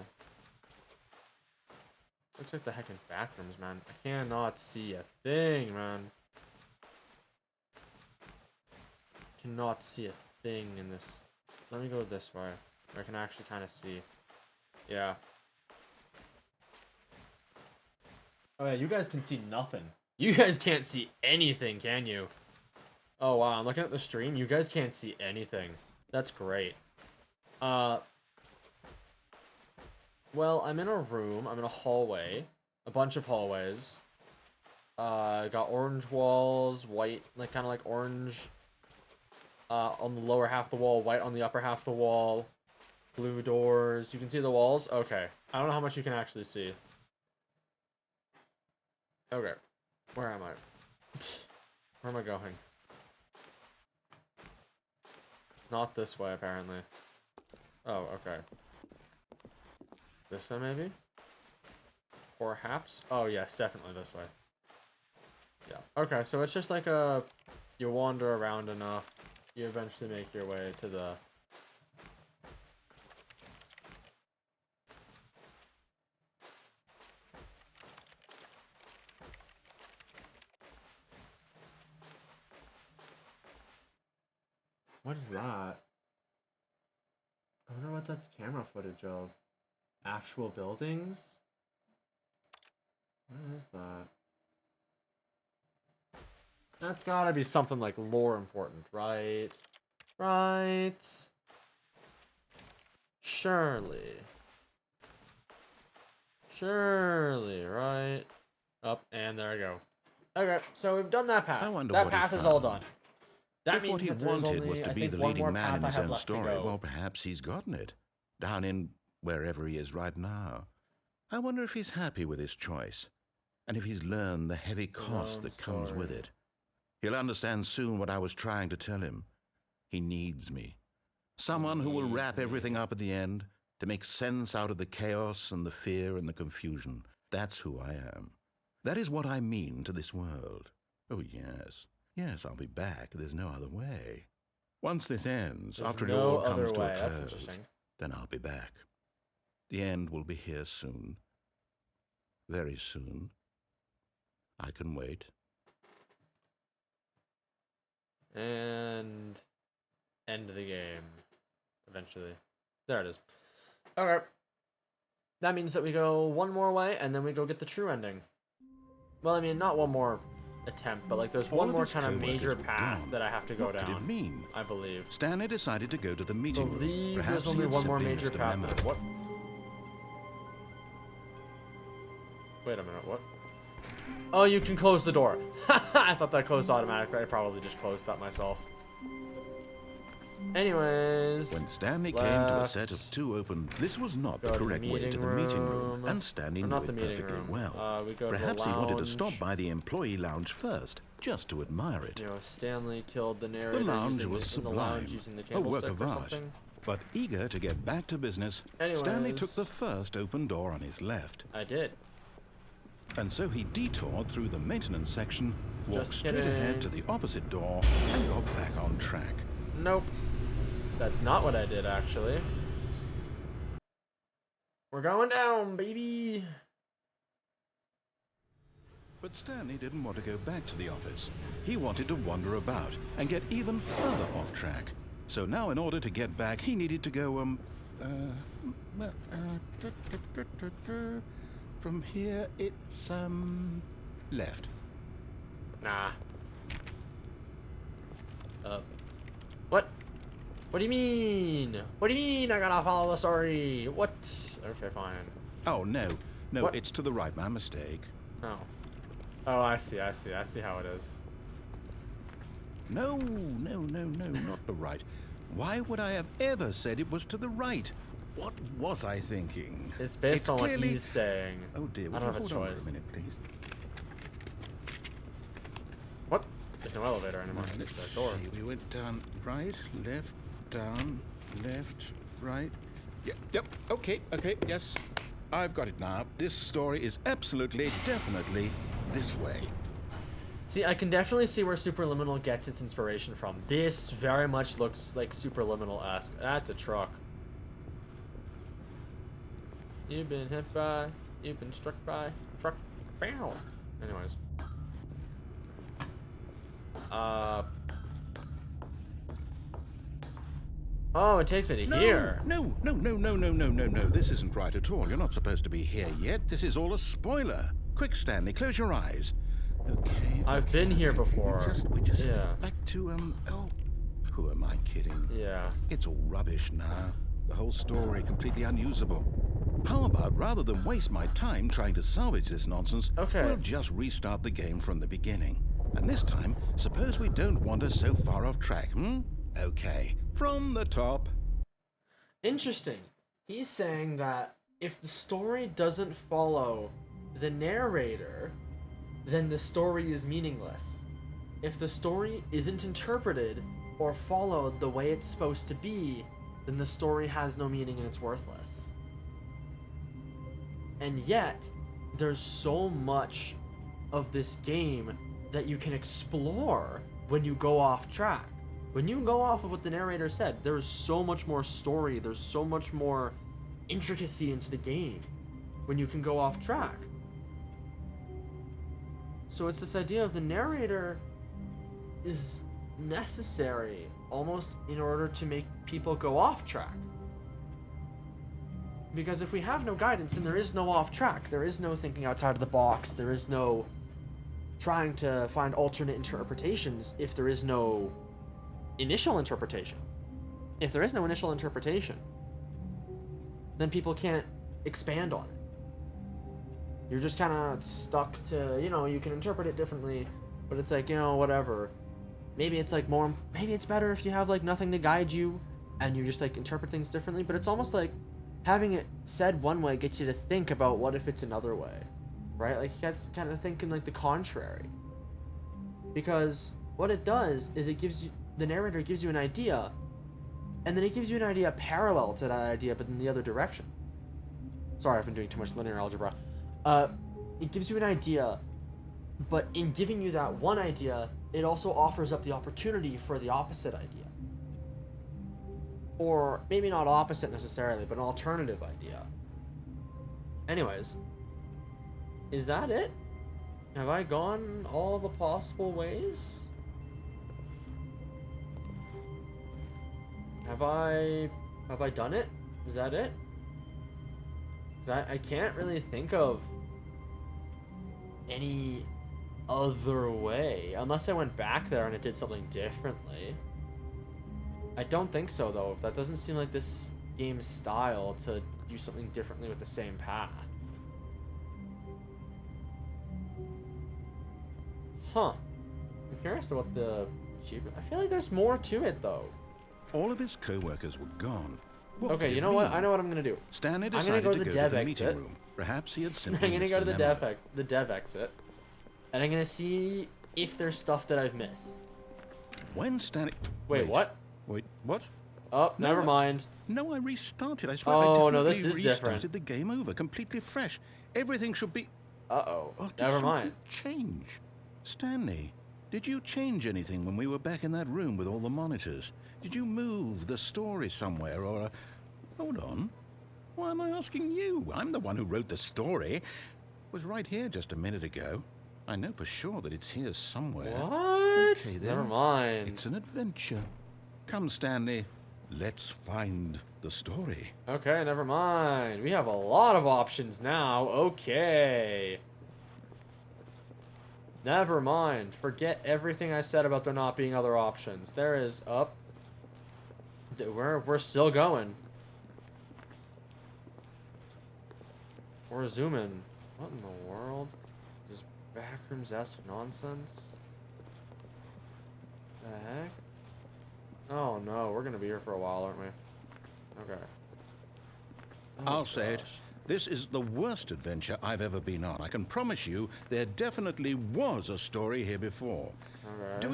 Looks like the heckin' back rooms, man. I cannot see a thing, man. Cannot see a thing in this. Let me go this way, where I can actually kind of see. Yeah. Oh yeah, you guys can see nothing. You guys can't see anything, can you? Oh wow, I'm looking at the stream. You guys can't see anything. That's great. Well, I'm in a room. I'm in a hallway. A bunch of hallways. Got orange walls, white, like kind of like orange on the lower half of the wall, white on the upper half of the wall. Blue doors. You can see the walls? Okay. I don't know how much you can actually see. Okay. Where am I? Where am I going? Not this way, apparently. Oh, okay. This way, maybe? Perhaps? Oh, yes, definitely this way. Yeah. Okay, so it's just like a... You wander around enough, you eventually make your way to the... What is that? I wonder what that's camera footage of. Actual buildings? What is that? That's gotta be something like lore important, right? Right? Surely. Surely, right? Up, and there we go. Okay, so we've done that path. That path is all done. If what he wanted was to be the leading man in his own story, well, perhaps he's gotten it. Down in wherever he is right now. I wonder if he's happy with his choice, and if he's learned the heavy cost that comes with it. He'll understand soon what I was trying to tell him. He needs me. Someone who will wrap everything up at the end, to make sense out of the chaos and the fear and the confusion. That's who I am. That is what I mean to this world. Oh, yes. Yes, I'll be back. There's no other way. Once this ends, There's after no it all comes to other a way. That's close, interesting. then I'll be back. The end will be here soon. Very soon. I can wait. And end of the game. Eventually. There it is. Okay. That means that we go one more way, and then we go get the true ending. Well, I mean, not one more attempt, but like there's one more kind of major path that I have to go down. What did it mean? I believe. Stanley decided to go to the meeting room. Perhaps there's only he had one more simply major missed a path. memo. What? Wait a minute, what? Oh, you can close the door. I thought that closed automatically. I probably just closed that myself. Anyways, When Stanley came to a set of two open, this was not the correct way to the meeting room, and Stanley knew it perfectly well. We go Perhaps to he the wanted to lounge. stop by the employee lounge first, just to admire it. You know, Stanley killed the narrator. The lounge using was in the sublime, lounge using the a work candlestick of or art. something. But eager to get back to business, Stanley Anyways. took the first open door on his left. I did. And so he detoured through the maintenance section, walked Just straight kidding. ahead to the opposite door, and got back on track. Nope. That's not what I did, actually. We're going down, baby. But Stanley didn't want to go back to the office. He wanted to wander about and get even further off track. So now in order to get back, he needed to go, from here, it's, left. Nah. What? What do you mean? What do you mean I gotta follow the story? What? Okay, fine. Oh, no. No, What? it's to the right. My mistake. Oh. Oh, I see how it is. No, not the right. Why would I have ever said it was to the right? What was I thinking? It's based on clearly... what he's saying. Oh dear, I would don't you have a hold on choice. for a minute, please? There's no elevator anymore. Right, It's let's a door. see. We went down, right, left, down, left, right. Yep, okay, yes. I've got it now. This story is absolutely, definitely this way. See, I can definitely see where Superliminal gets its inspiration from. This very much looks like Superliminal-esque. That's a truck. You've been hit by, you've been struck by, truck, bow. Anyways. Oh, it takes me to here. No. This isn't right at all. You're not supposed to be here yet. This is all a spoiler. Quick, Stanley, close your eyes. Okay. I've been here before. We just Yeah. back to, oh, who am I kidding? Yeah. It's all rubbish now. The whole story completely unusable. How about, rather than waste my time trying to salvage this nonsense, Okay. we'll just restart the game from the beginning. And this time, suppose we don't wander so far off track, Okay, from the top. Interesting. He's saying that if the story doesn't follow the narrator, then the story is meaningless. If the story isn't interpreted or followed the way it's supposed to be, then the story has no meaning and it's worthless. And yet, there's so much of this game that you can explore when you go off track. When you go off of what the narrator said, there's so much more story, there's so much more intricacy into the game when you can go off track. So it's this idea of the narrator is necessary almost in order to make people go off track. Because if we have no guidance, then there is no off track. There is no thinking outside of the box. There is no trying to find alternate interpretations if there is no initial interpretation. If there is no initial interpretation, then people can't expand on it. You're just kind of stuck to, you can interpret it differently, but it's like, whatever. Maybe it's like maybe it's better if you have like nothing to guide you and you just like interpret things differently, but it's almost like having it said one way gets you to think about what if it's another way, right? Like you guys kind of thinking like the contrary. Because what it does is the narrator gives you an idea, And then it gives you an idea parallel to that idea, but in the other direction. Sorry, I've been doing too much linear algebra. It gives you an idea, but in giving you that one idea, it also offers up the opportunity for the opposite idea. Or maybe not opposite necessarily, but an alternative idea. Anyways, is that it? Have I gone all the possible ways? Have I done it? Is that it? I can't really think of any other way, unless I went back there and it did something differently. I don't think so, though. That doesn't seem like this game's style to do something differently with the same path. Huh. I'm curious to what the achievement... I feel like there's more to it, though. All of his co-workers were gone. Okay, you know what? I know what I'm gonna do. Stanley decided to go to the meeting room. Perhaps he had simply I'm gonna go to the dev exit, and I'm gonna see if there's stuff that I've missed. When Stanley... Wait, what? Wait, what? Oh, no, never mind. No, I restarted. I swear I definitely restarted the game over, completely fresh. Everything should be... Uh-oh. Oh, Never mind. Change. Stanley, did you change anything when we were back in that room with all the monitors? Did you move the story somewhere, or... Hold on. Why am I asking you? I'm the one who wrote the story. It was right here just a minute ago. I know for sure that it's here somewhere. What? Okay, then. Never mind. It's an adventure. Come, Stanley. Let's find the story. Okay, never mind. We have a lot of options now. Okay. Never mind. Forget everything I said about there not being other options. There is up. We're still going. We're zooming. What in the world? This backrooms-esque nonsense? The heck? Oh no, we're gonna be here for a while, aren't we? Okay. Oh, I'll say it. This is the worst adventure I've ever been on. I can promise you there definitely was a story here before. Okay. Do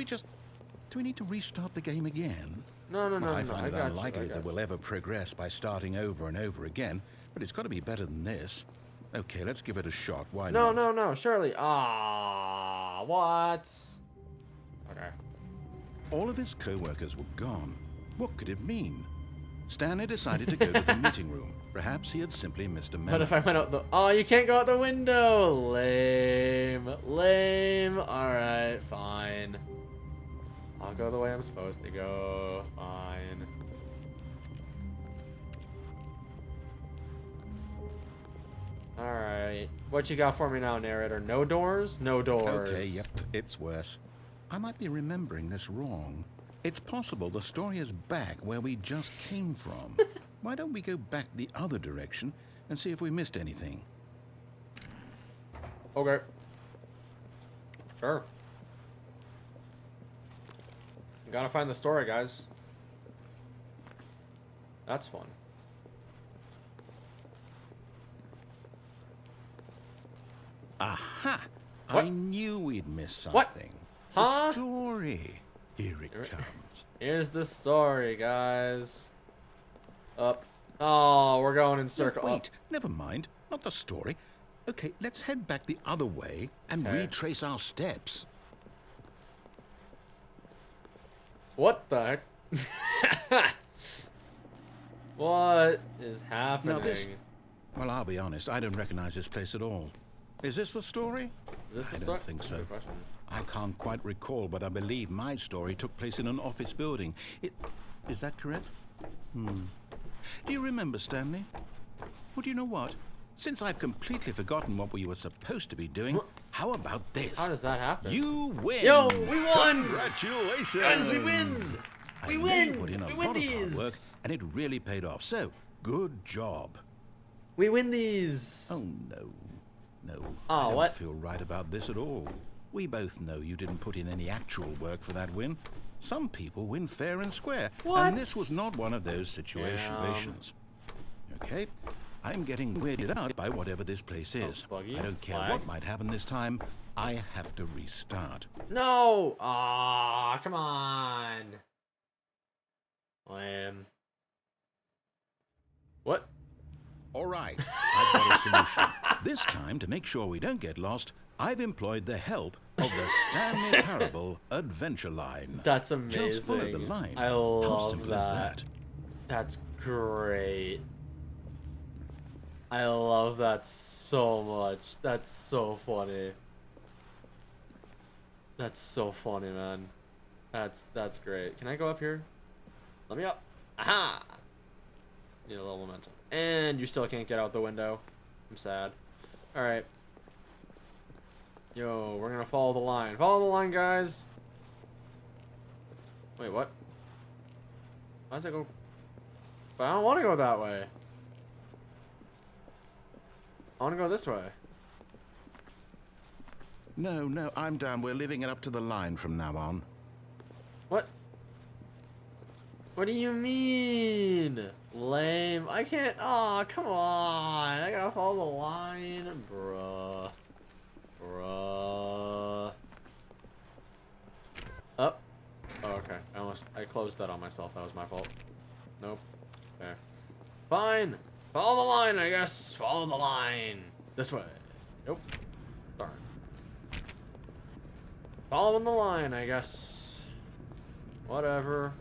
we need to restart the game again? No. I find it unlikely that we'll ever progress by starting over and over again, but it's got to be better than this. Okay, let's give it a shot. Why not? No, surely. Ah, what? Okay. All of his co-workers were gone. What could it mean? Stanley decided to go to the meeting room. Perhaps he had simply missed a memo. What if I went out the... Oh, you can't go out the window! Lame. Lame. Alright, fine. I'll go the way I'm supposed to go. Fine. Alright. What you got for me now, narrator? No doors? No doors. Okay, yep, it's worse. I might be remembering this wrong. It's possible the story is back where we just came from. Why don't we go back the other direction and see if we missed anything? Okay. Sure. Gotta find the story, guys. That's fun. Aha! What? I knew we'd miss something. What? Huh? The story. Here it comes. Here's the story, guys. Up. Oh, we're going in circle. No, wait, never mind. Not the story. Okay, let's head back the other way and retrace our steps. What the heck? What is happening? Now well, I'll be honest, I don't recognize this place at all. Is this the story? Is this the I story? don't think so. Good question. I can't quite recall, but I believe my story took place in an office building. Is that correct? Do you remember, Stanley? Well, do you know what? Since I've completely forgotten what we were supposed to be doing, how about this? How does that happen? You win! Yo, we won! Congratulations! Guys, we win! We win! Put in a We lot win of hard these! work, and it really paid off. So, good job. We win these! Oh, no. No. Oh, I don't what? feel right about this at all. We both know you didn't put in any actual work for that win. Some people win fair and square. What? And this was not one of those situations. Okay? I'm getting weirded out by whatever this place is. buggy, I don't care flag. what might happen this time. I have to restart. No! Ah, come on. Lame. What? All right, I've got a solution. This time, to make sure we don't get lost, I've employed the help of the Stanley Parable Adventure Line. That's amazing. Just follow the line. I How love simple that. is that? That's great. I love that so much. That's so funny. That's so funny, man. That's great. Can I go up here? Let me up. Aha! Need a little momentum. And you still can't get out the window. I'm sad. Alright. Yo, we're gonna follow the line. Follow the line, guys! Wait, what? Why does it go... But I don't want to go that way. I want to go this way. No, I'm down. We're leaving it up to the line from now on. What? What do you mean? Lame. I can't. Aw, come on. I gotta follow the line. Bruh. Up. Oh, okay. I closed that on myself. That was my fault. Nope. There. Fine. Follow the line, I guess. Follow the line. This way. Nope. Darn. Following the line, I guess. Whatever.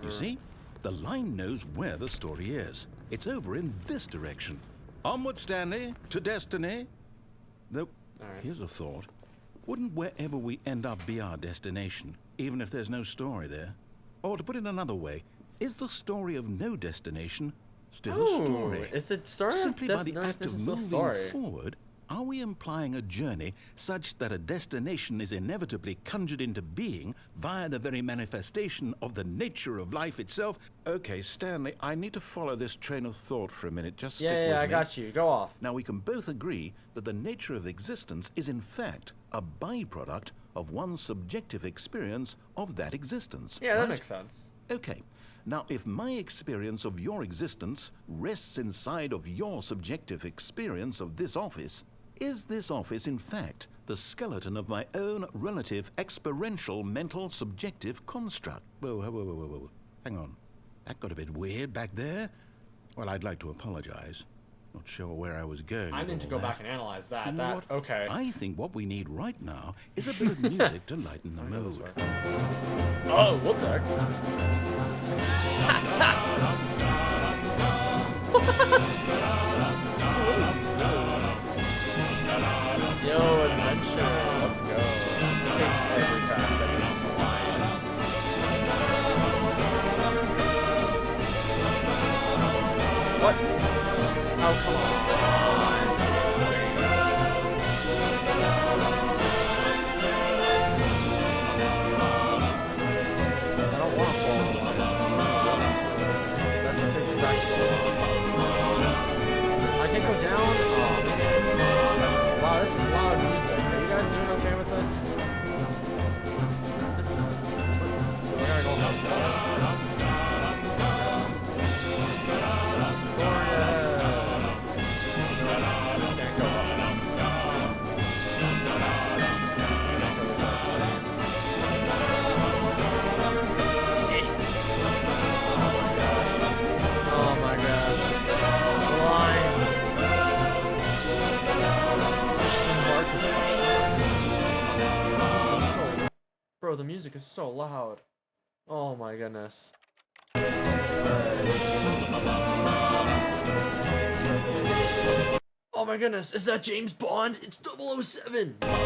You see? The line knows where the story is. It's over in this direction. Onward, Stanley, to destiny. Though, here's a thought. Wouldn't wherever we end up be our destination, even if there's no story there? Or to put it another way, is the story of no destination still a story? Is the story Simply of by the act of moving forward, are we implying a journey such that a destination is inevitably conjured into being via the very manifestation of the nature of life itself? Okay, Stanley, I need to follow this train of thought for a minute. Just stick with me. Yeah, I got you. Go off. Now, we can both agree that the nature of existence is in fact a byproduct of one's subjective experience of that existence. Yeah, right? that makes sense. Okay. Now, if my experience of your existence rests inside of your subjective experience of this office, is this office, in fact, the skeleton of my own relative experiential mental subjective construct? Whoa. Hang on. That got a bit weird back there. Well, I'd like to apologize. Not sure where I was going. I need to go back and analyze that. You know what? Okay. I think what we need right now is a bit of music to lighten the mood. Oh, what the heck? Yo, adventure. Let's go. Take every craft that is on the line. What? Oh, come on. I don't want to follow the line. That should take me back to the line. I can't go down? Oh, man. Wow, this is loud music. Are you guys doing okay with this? This is... I gotta go down. Story ahead. Can't go up. Oh my gosh. Line. Bro, the music is so loud. Oh my goodness. Oh my goodness, is that James Bond? It's 007! Yes,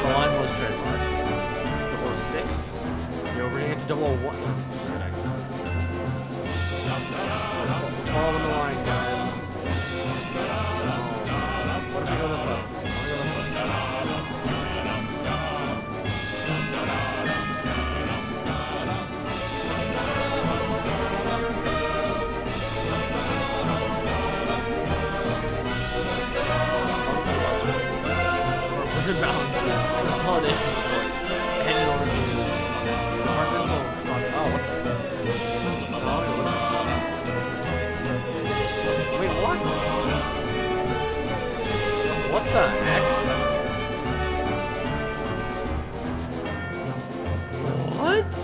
the line was trademarked. 006? Yo, we're gonna get to 001. Follow the line, guys. What if we go this way? We're balanced. Consolidation points. Hanging over to the departmental. Oh, what the? Wait, what? What the heck? What?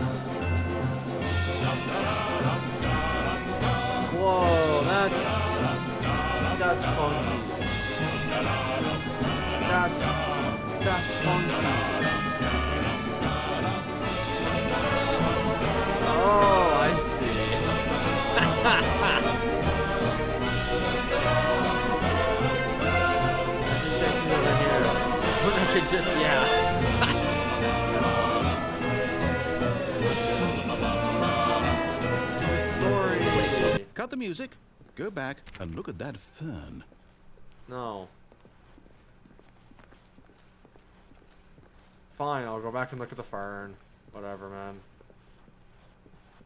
That's funky. Oh, I see. Over here. I could just, yeah. Cut the music, go back, and look at that fern. No. Fine, I'll go back and look at the fern. Whatever, man.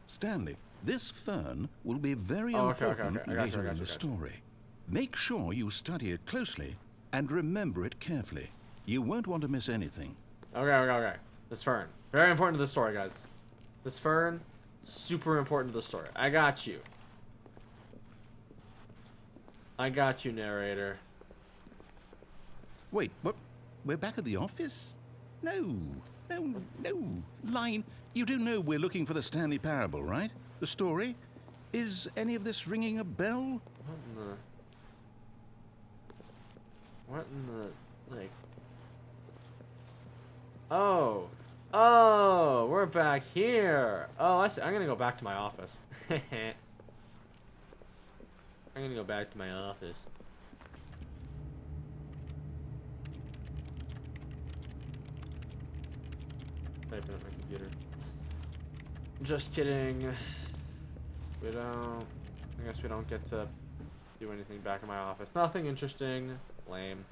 Stanley, this fern will be very important later in the story. Make sure you study it closely and remember it carefully. You won't want to miss anything. Okay. This fern. Very important to the story, guys. This fern, super important to the story. I got you. I got you, narrator. Wait, what? We're back at the office? No. Line, you do know we're looking for the Stanley Parable, right? The story? Is any of this ringing a bell? What in the... like... Oh, we're back here. Oh, I see. I'm gonna go back to my office. I'm gonna go back to my office. Typing at my computer. Just kidding. I guess we don't get to do anything back in my office. Nothing interesting. Lame.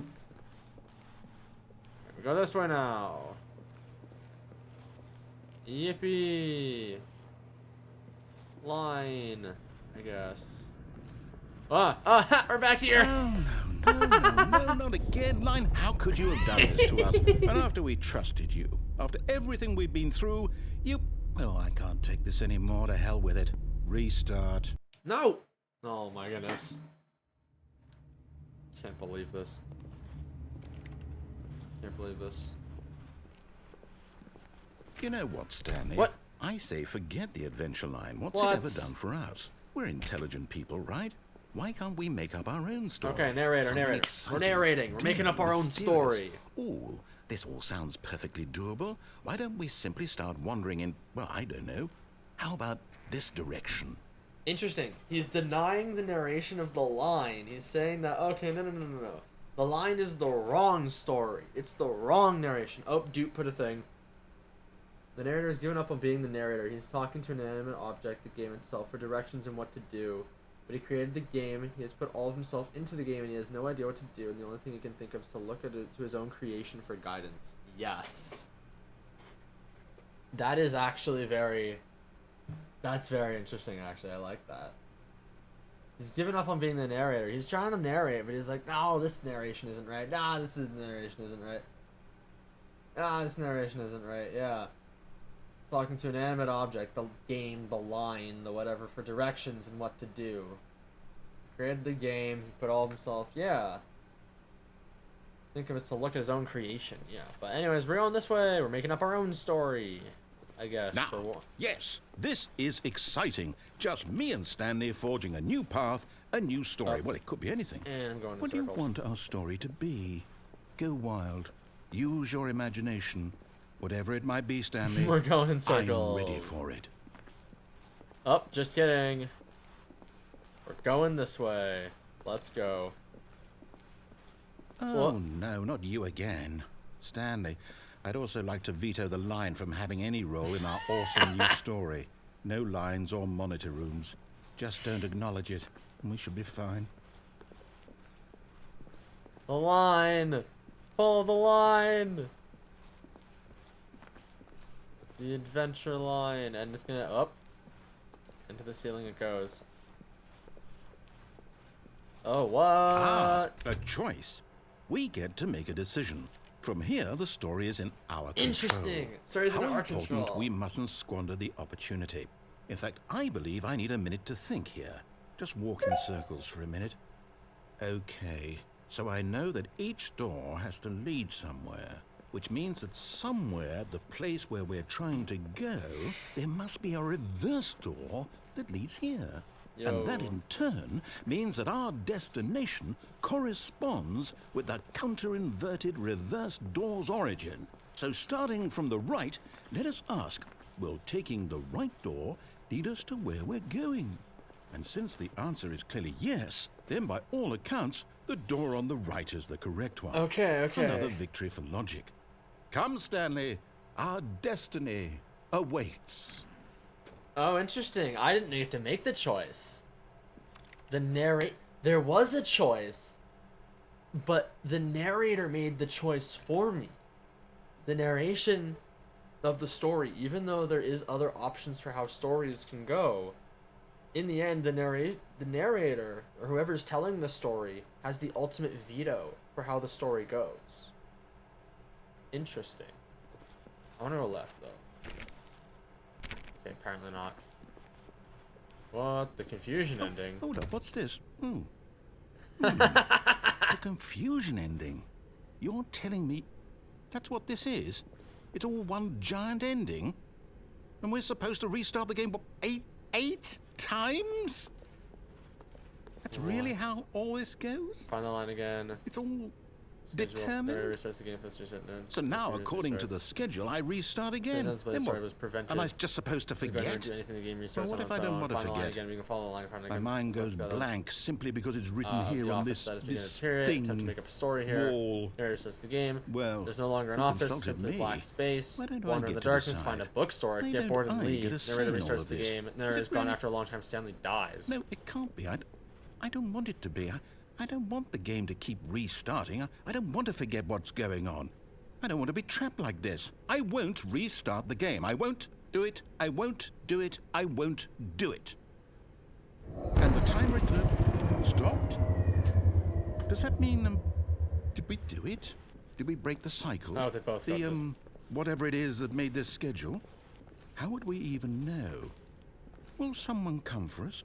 We go this way now. Yippee. Line, I guess. We're back here. No, not again. Line, how could you have done this to us? And after we trusted you, after everything we've been through, you... Oh, I can't take this anymore. To hell with it. Restart. No! Oh my goodness. Can't believe this. Can't believe this. You know what, Stanley? What? I say forget the adventure line. What's it ever done for us? We're intelligent people, right? Why can't we make up our own story? Okay, narrator. We're narrating. We're making up our own story. Oh, this all sounds perfectly doable. Why don't we simply start wandering in, well, I don't know. How about this direction? Interesting. He's denying the narration of the line. He's saying that, okay, no. The line is the wrong story. It's the wrong narration. Oh, Dupe put a thing. The narrator has given up on being the narrator. He's talking to an inanimate object, the game itself, for directions and what to do. But he created the game, he has put all of himself into the game, and he has no idea what to do, and the only thing he can think of is to look at it to his own creation for guidance. Yes. That is actually that's very interesting, actually. I like that. He's given up on being the narrator. He's trying to narrate, but he's like, no, this narration isn't right. Nah, this narration isn't right. Ah, this narration isn't right, yeah. Talking to an animate object, the game, the line, the whatever, for directions and what to do. Created the game, he put all of himself, yeah. Think of it to look at his own creation, yeah. But anyways, we're going this way, we're making up our own story, I guess. Now, yes, this is exciting. Just me and Stanley forging a new path, a new story. Well, it could be anything. And I'm going in what circles. What do you want our story to be? Go wild. Use your imagination. Whatever it might be, Stanley. We're going in circles. I'm ready for it. Oh, just kidding. We're going this way. Let's go. Oh, no, not you again. Stanley, I'd also like to veto the line from having any role in our awesome new story. No lines or monitor rooms. Just don't acknowledge it, and we should be fine. The line! Follow the line! The adventure line, and it's gonna up into the ceiling it goes. Oh, what? Ah, a choice. We get to make a decision. From here, the story is in our control. Interesting. Story's in our control. Important, we mustn't squander the opportunity. In fact, I believe I need a minute to think here. Just walk in circles for a minute. Okay, so I know that each door has to lead somewhere. Which means that somewhere, the place where we're trying to go, there must be a reverse door that leads here. And that in turn means that our destination corresponds with the counter-inverted reverse door's origin. So starting from the right, let us ask, will taking the right door lead us to where we're going? And since the answer is clearly yes, then by all accounts, the door on the right is the correct one. Okay. Another victory for logic. Come, Stanley, our destiny awaits. Oh, interesting. I didn't get to make the choice. There was a choice, but the narrator made the choice for me. The narration of the story, even though there is other options for how stories can go, in the end, the narrator, or whoever's telling the story, has the ultimate veto for how the story goes. Interesting. I want to go left, though. Okay, apparently not. What? The confusion ending? Hold up, what's this? The confusion ending? You're telling me that's what this is? It's all one giant ending? And we're supposed to restart the game, what, eight times? That's really how all this goes? Find the line again. It's all determined? So now, according to the schedule, I restart again. Then what? Am I just supposed to forget? Well, what if I don't want to forget? My mind goes blank simply because it's written here on this thing. To make up a story here. Wall. Narrator starts the game. Well, there's no longer an office, simply black space. Wander in the darkness, find a bookstore, get bored and leave. Narrator restarts the game. Narrator's gone after a long time. Stanley dies. No, it can't be. I don't want it to be. I don't want the game to keep restarting. I don't want to forget what's going on. I don't want to be trapped like this. I won't restart the game. I won't do it. I won't do it. I won't do it. And the timer stopped? Does that mean, did we do it? Did we break the cycle? Oh, they both got this. Whatever it is that made this schedule? How would we even know? Will someone come for us?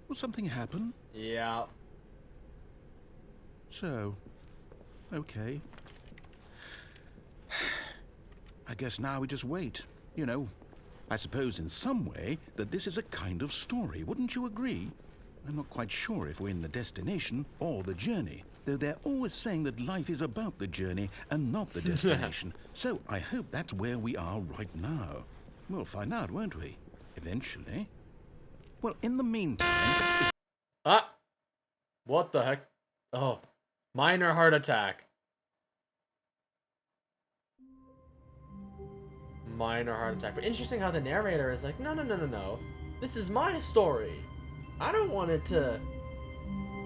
Will something happen? Yeah. So, okay. I guess now we just wait. You know, I suppose in some way that this is a kind of story. Wouldn't you agree? I'm not quite sure if we're in the destination or the journey, though they're always saying that life is about the journey and not the destination. So I hope that's where we are right now. We'll find out, won't we? Eventually. Well, in the meantime... Ah! What the heck? Oh. Minor heart attack. Minor heart attack. But interesting how the narrator is like, no. This is my story. I don't want it to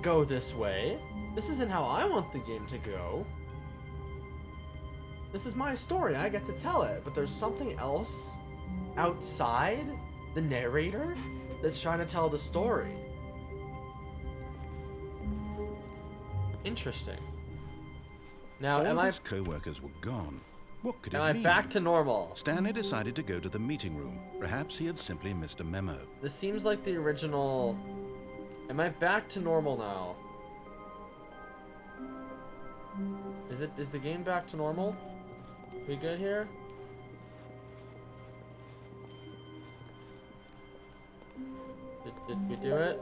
go this way. This isn't how I want the game to go. This is my story. I get to tell it. But there's something else outside the narrator that's trying to tell the story. Interesting. Now, all his co-workers were gone. What could it mean? Am I back to normal? Stanley decided to go to the meeting room. Perhaps he had simply missed a memo. This seems like the original... Am I back to normal now? Is the game back to normal? We good here? Did we do it?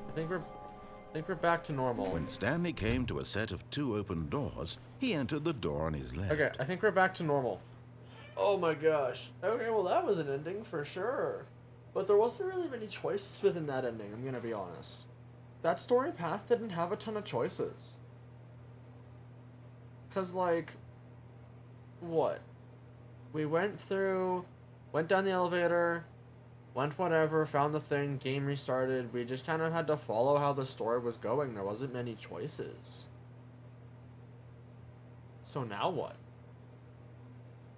I think we're back to normal. When Stanley came to a set of 2 open doors, he entered the door on his left. Okay, I think we're back to normal. Oh my gosh. Okay, well that was an ending for sure. But there wasn't really many choices within that ending, I'm gonna be honest. That story path didn't have a ton of choices. Cause like, what? We went down the elevator, went whatever, found the thing, game restarted. We just kind of had to follow how the story was going. There wasn't many choices. So now what?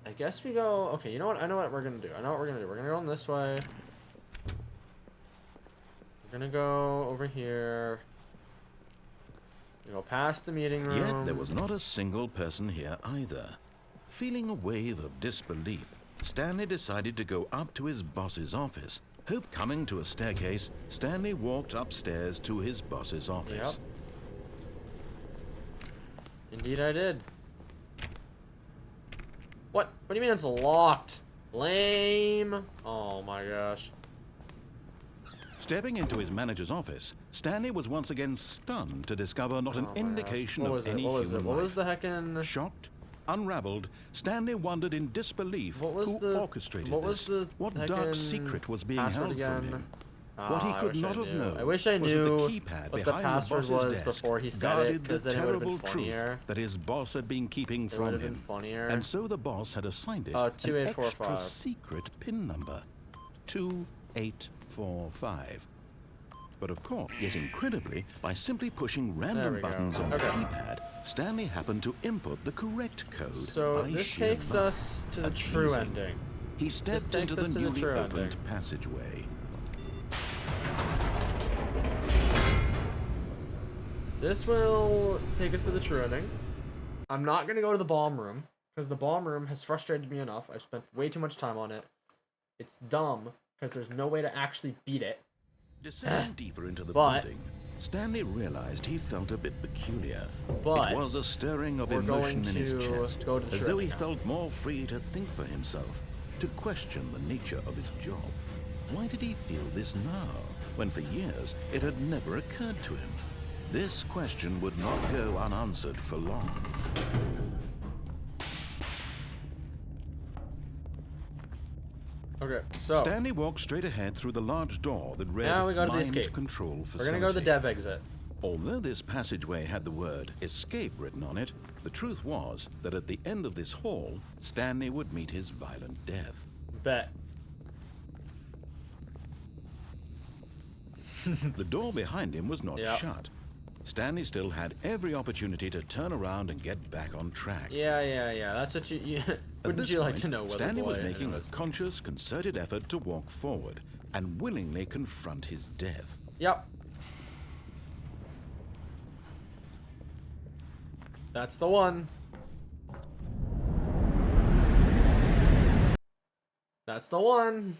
I guess we go... Okay, you know what? I know what we're going to do. We're going to go in this way. We're going to go over here. We go past the meeting room. Yet there was not a single person here either. Feeling a wave of disbelief, Stanley decided to go up to his boss's office. Hope coming to a staircase, Stanley walked upstairs to his boss's office. Yep. Indeed I did. What? What do you mean it's locked? Lame. Oh my gosh. Stepping into his manager's office, Stanley was once again stunned to discover not an indication of any human life. What was the heckin'... Shocked, unraveled, Stanley wondered in disbelief who orchestrated this. What dark secret was being held from him? What he could not have known I wish I was knew that the keypad what the behind password the boss's was desk before he said it, guarded the because then it would have been terrible truth funnier. that his boss had been keeping from him. Funnier. And so the boss had assigned it an extra secret PIN number, 2845. But of course, yet incredibly, by simply pushing random buttons on the keypad, Stanley happened to input the correct code. So this takes us to the true ending. He stepped into the newly opened passageway. This will take us to the true ending. I'm not going to go to the bomb room, because the bomb room has frustrated me enough. I've spent way too much time on it. It's dumb, because there's no way to actually beat it. Descending deeper into the building, Stanley realized he felt a bit peculiar. It was a stirring of emotion in his chest, as though he felt more free to think for himself, to question the nature of his job. Why did he feel this now, when for years it had never occurred to him? This question would not go unanswered for long. Okay, so Stanley walked straight ahead through the large door that read Mind Control Facility. We're gonna go to the dev exit. Although this passageway had the word escape written on it, the truth was that at the end of this hall, Stanley would meet his violent death. Bet. The door behind him was not shut. Stanley still had every opportunity to turn around and get back on track. Yeah. That's what you wouldn't you like to know, Stanley was making a conscious, concerted effort to walk forward and willingly confront his death. Yep. That's the one. That's the one.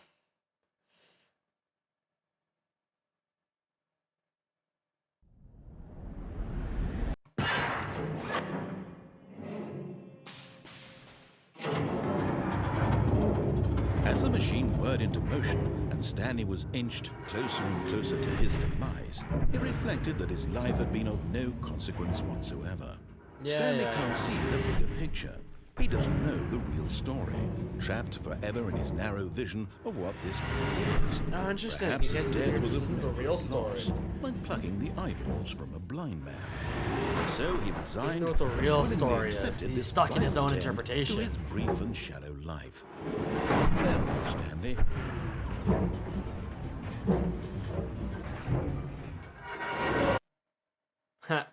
As the machine whirred into motion and Stanley was inched closer and closer to his demise, he reflected that his life had been of no consequence whatsoever. Stanley can't see the bigger picture. He doesn't know the real story, trapped forever in his narrow vision of what this world is. Oh, interesting. Perhaps his death was isn't the real story. Loss, like plucking the eyeballs from a blind man. So he resigned. You know what the real story is. He's stuck in his own interpretation. To his brief and shallow life. Farewell, Stanley. Ha.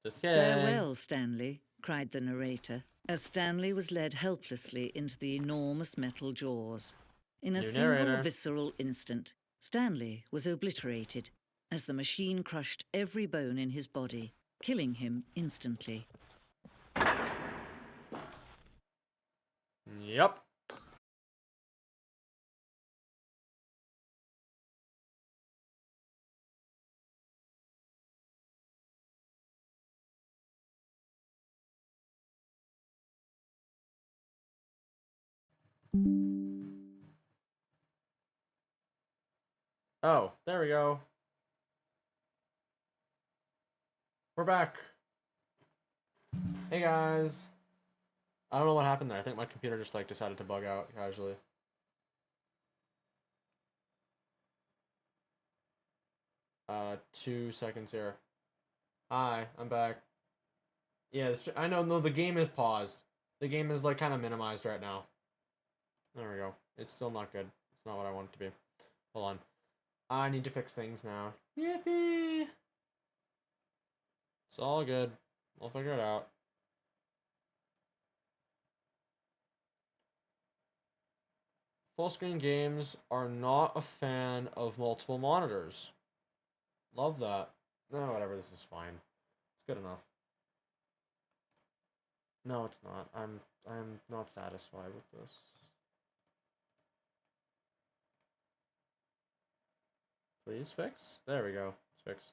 Just kidding. Farewell, Stanley, cried the narrator, as Stanley was led helplessly into the enormous metal jaws. In a single visceral instant, Stanley was obliterated as the machine crushed every bone in his body, killing him instantly. Yep. Oh, there we go. We're back. Hey guys. I don't know what happened there. I think my computer just like decided to bug out casually. 2 seconds here. Hi, I'm back. Yeah, I know. No, the game is paused. The game is like kind of minimized right now. There we go. It's still not good. It's not what I want it to be. Hold on. I need to fix things now. Yippee! It's all good. We'll figure it out. Full screen games are not a fan of multiple monitors. Love that. No, whatever, this is fine. It's good enough. No, it's not. I'm not satisfied with this. Please fix? There we go. It's fixed.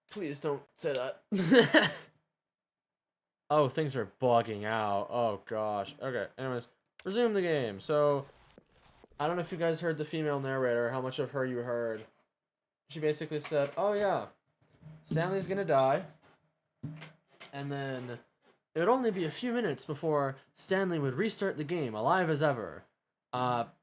Please don't say that. Oh, things are bugging out. Oh gosh. Okay, anyways. Resume the game. So, I don't know if you guys heard the female narrator, how much of her you heard. She basically said, oh yeah, Stanley's gonna die, and then it would only be a few minutes before Stanley would restart the game, alive as ever. Not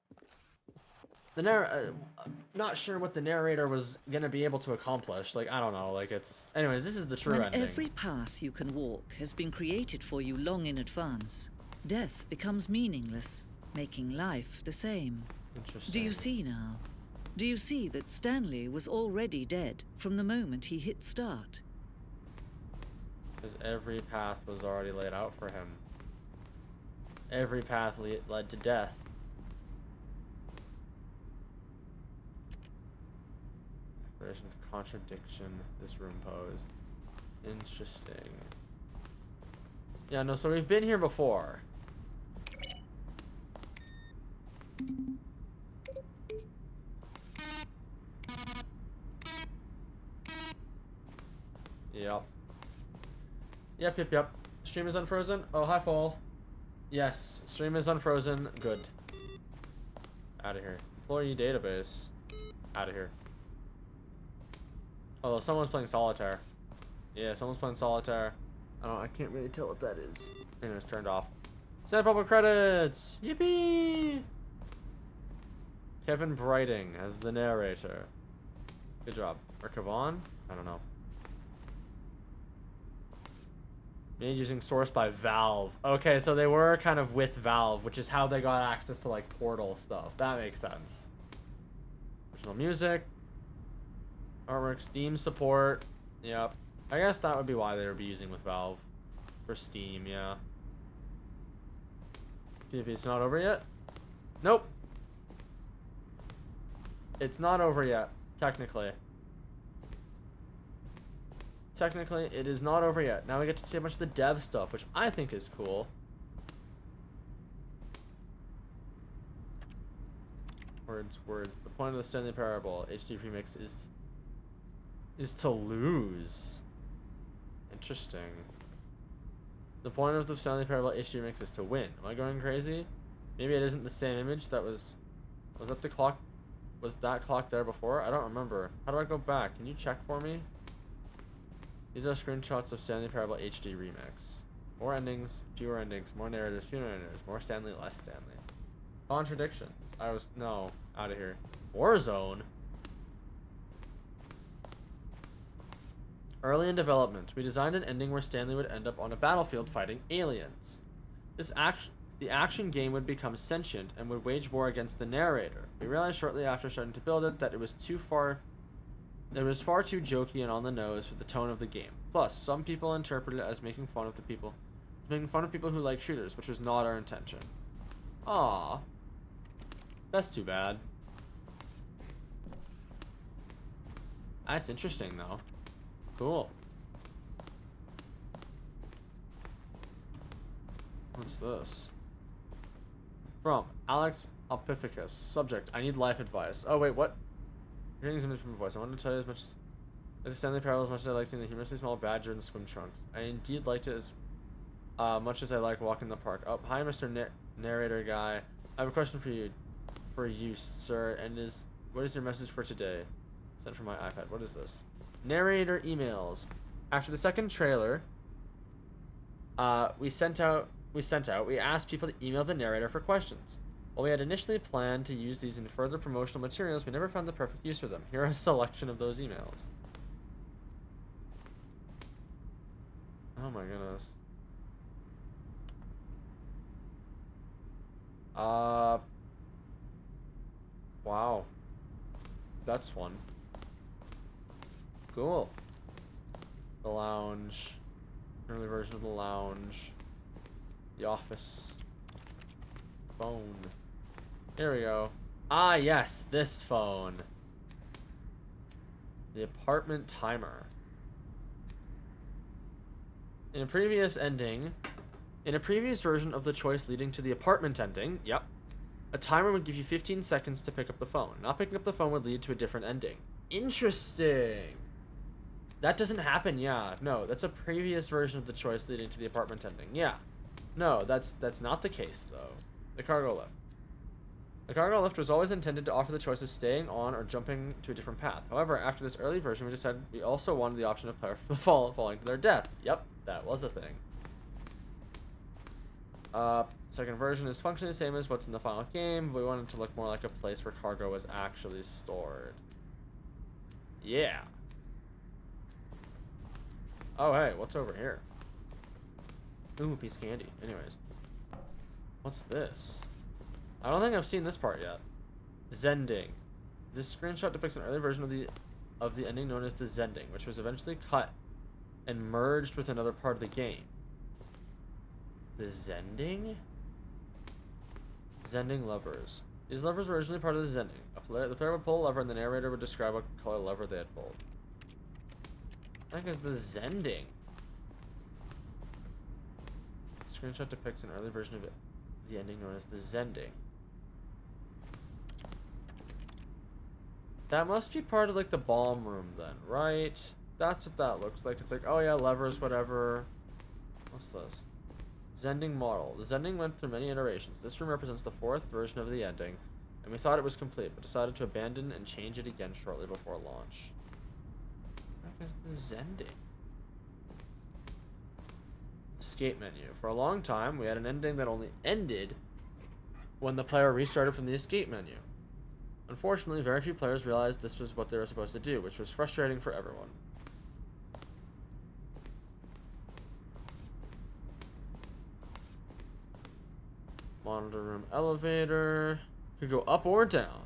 sure what the narrator was gonna be able to accomplish. Like, I don't know. Like, it's... Anyways, this is the true ending. Every path you can walk has been created for you long in advance, death becomes meaningless, making life the same. Interesting. Do you see now? Do you see that Stanley was already dead from the moment he hit start? Because every path was already laid out for him. Every path led to death. Of contradiction this room posed. Interesting. Yeah, no, so we've been here before. Yep. Stream is unfrozen. Oh, hi, Fall. Yes, stream is unfrozen. Good. Out of here. Employee database. Out of here. Oh, someone's playing solitaire. Yeah, someone's playing solitaire. I can't really tell what that is. Anyways, turned off. Send public credits! Yippee! Kevin Brighting as the narrator. Good job. Or Kevon? I don't know. Made using source by Valve. Okay, so they were kind of with Valve, which is how they got access to, like, Portal stuff. That makes sense. Original music. Artwork, Steam support. Yep. I guess that would be why they would be using with Valve. For Steam, yeah. PvP's not over yet? Nope. It's not over yet, technically. Technically, it is not over yet. Now we get to see a bunch of the dev stuff, which I think is cool. Words. The point of the Stanley Parable HD remix is to lose. Interesting. The point of the Stanley Parable HD remix is to win. Am I going crazy? Maybe it isn't the same image that was that the clock? Was that clock there before? I don't remember. How do I go back? Can you check for me? These are screenshots of Stanley Parable HD remix. More endings, fewer endings, more narratives, fewer narratives, more Stanley, less Stanley. Contradictions. No, out of here. Warzone? Early in development, we designed an ending where Stanley would end up on a battlefield fighting aliens. The action game would become sentient and would wage war against the narrator. We realized shortly after starting to build it that it was far too jokey and on the nose with the tone of the game. Plus, some people interpreted it as making fun of people who like shooters, which was not our intention. Aww. That's too bad. That's interesting, though. Cool. What's this? From Alex Alpificus. Subject: I need life advice. Oh, wait, what? Hearing some from voice. I wanted to tell you as much as the Stanley Parable, as much as I like seeing the humorously small badger in the swim trunks. I indeed liked it as much as I like walking the park. Oh, hi, Mr. Narrator guy. I have a question for you, sir. And what is your message for today? Sent from my iPad. What is this? Narrator emails. After the second trailer, we asked people to email the narrator for questions. While we had initially planned to use these in further promotional materials, we never found the perfect use for them. Here are a selection of those emails. Oh my goodness. Wow. That's fun. Cool. The lounge. Early version of the lounge. The office. Phone. Here we go. Ah, yes, this phone. The apartment timer. In a previous version of the choice leading to the apartment ending, yep, a timer would give you 15 seconds to pick up the phone. Not picking up the phone would lead to a different ending. Interesting. That doesn't happen, yeah. No, that's a previous version of the choice leading to the apartment ending. Yeah. No, that's not the case, though. The cargo lift. The cargo lift was always intended to offer the choice of staying on or jumping to a different path. However, after this early version, we decided we also wanted the option of player falling to their death. Yep, that was a thing. Second version is functionally the same as what's in the final game, but we wanted to look more like a place where cargo was actually stored. Yeah. Oh, hey, what's over here? Ooh, a piece of candy. Anyways. What's this? I don't think I've seen this part yet. Zending. This screenshot depicts an early version of the ending known as the Zending, which was eventually cut and merged with another part of the game. The Zending? Zending levers. These levers were originally part of the Zending. The player would pull a lever and the narrator would describe what color lever they had pulled. I think it's the Zending. Screenshot depicts an early version of it. The ending known as the Zending. That must be part of like the bomb room then, right? That's what that looks like. It's like, oh yeah, levers, whatever. What's this? Zending model. The Zending went through many iterations. This room represents the 4th version of the ending, and we thought it was complete, but decided to abandon and change it again shortly before launch. What is the Zending? Escape menu. For a long time, we had an ending that only ended when the player restarted from the escape menu. Unfortunately, very few players realized this was what they were supposed to do, which was frustrating for everyone. Monitor room elevator. Could go up or down.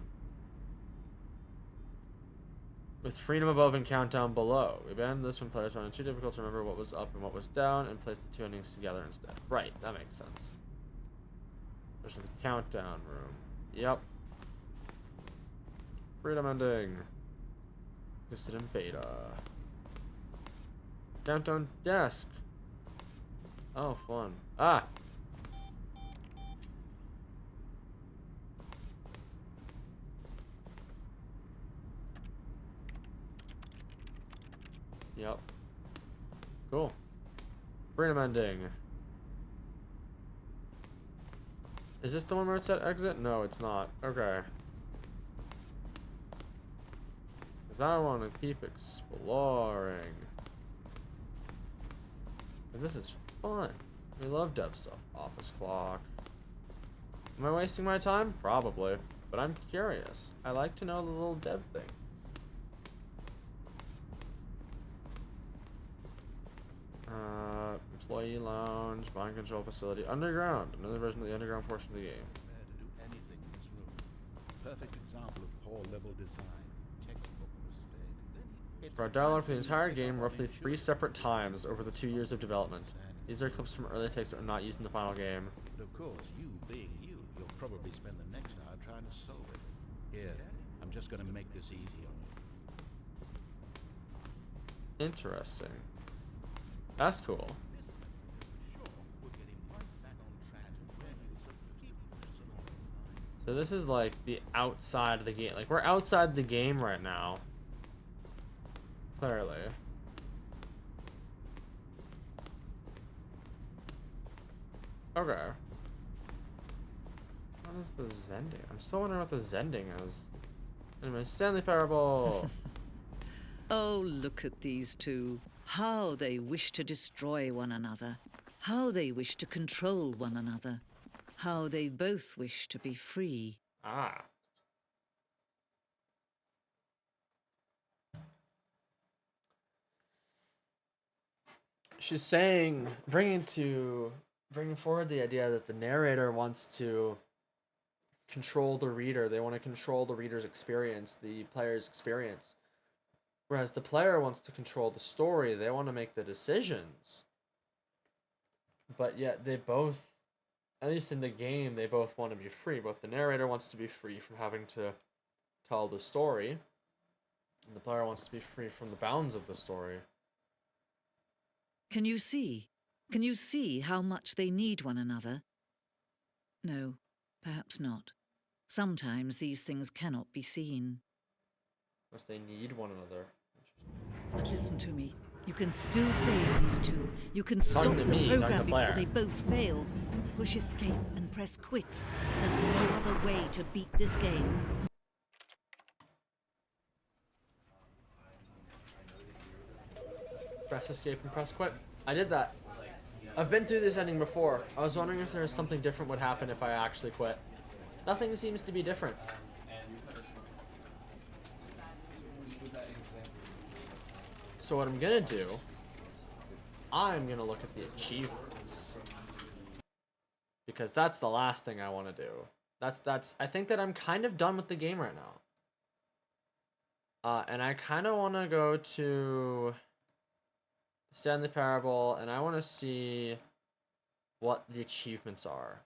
With freedom above and countdown below. We abandoned this when players found it too difficult to remember what was up and what was down, and placed the two endings together instead. Right, that makes sense. There's the countdown room. Yep. Freedom ending. Listed in beta. Countdown desk. Oh, fun. Ah! Yep. Cool. Freedom ending. Is this the one where it said exit? No, it's not. Okay. Because I want to keep exploring. This is fun. We love dev stuff. Office clock. Am I wasting my time? Probably. But I'm curious. I like to know the little dev things. Employee lounge, mind control facility, underground. Another version of the underground portion of the game. To do anything in this room. Perfect example of poor level design. Textbook mistake. For $1 for the entire game, roughly 3 separate times over the 2 years of development. These are clips from early takes that are not used in the final game. But of course, you being you, you'll probably spend the next hour trying to solve it. Here, I'm just going to make this easy on you. Interesting. That's cool. So this is like the outside of the game. Like we're outside the game right now. Clearly. Okay. What is the Zending? I'm still wondering what the Zending is. Anyway, Stanley Parable. Oh, look at these two. How they wish to destroy one another. How they wish to control one another. How they both wish to be free. Ah. She's saying, bringing forward the idea that the narrator wants to control the reader. They want to control the reader's experience, the player's experience. Whereas the player wants to control the story. They want to make the decisions. But yet they both, at least in the game, they both want to be free. Both the narrator wants to be free from having to tell the story, and the player wants to be free from the bounds of the story. Can you see? Can you see how much they need one another? No, perhaps not. Sometimes these things cannot be seen. If they need one another. But listen to me. You can still save these two. You can stop the program before they both fail. Push escape and press quit. There's no other way to beat this game. Press escape and press quit. I did that. I've been through this ending before. I was wondering if there was something different would happen if I actually quit. Nothing seems to be different. So what I'm gonna do, I'm gonna look at the achievements. Because that's the last thing I want to do. I think that I'm kind of done with the game right now. And I kind of want to go to Stanley Parable, and I want to see what the achievements are.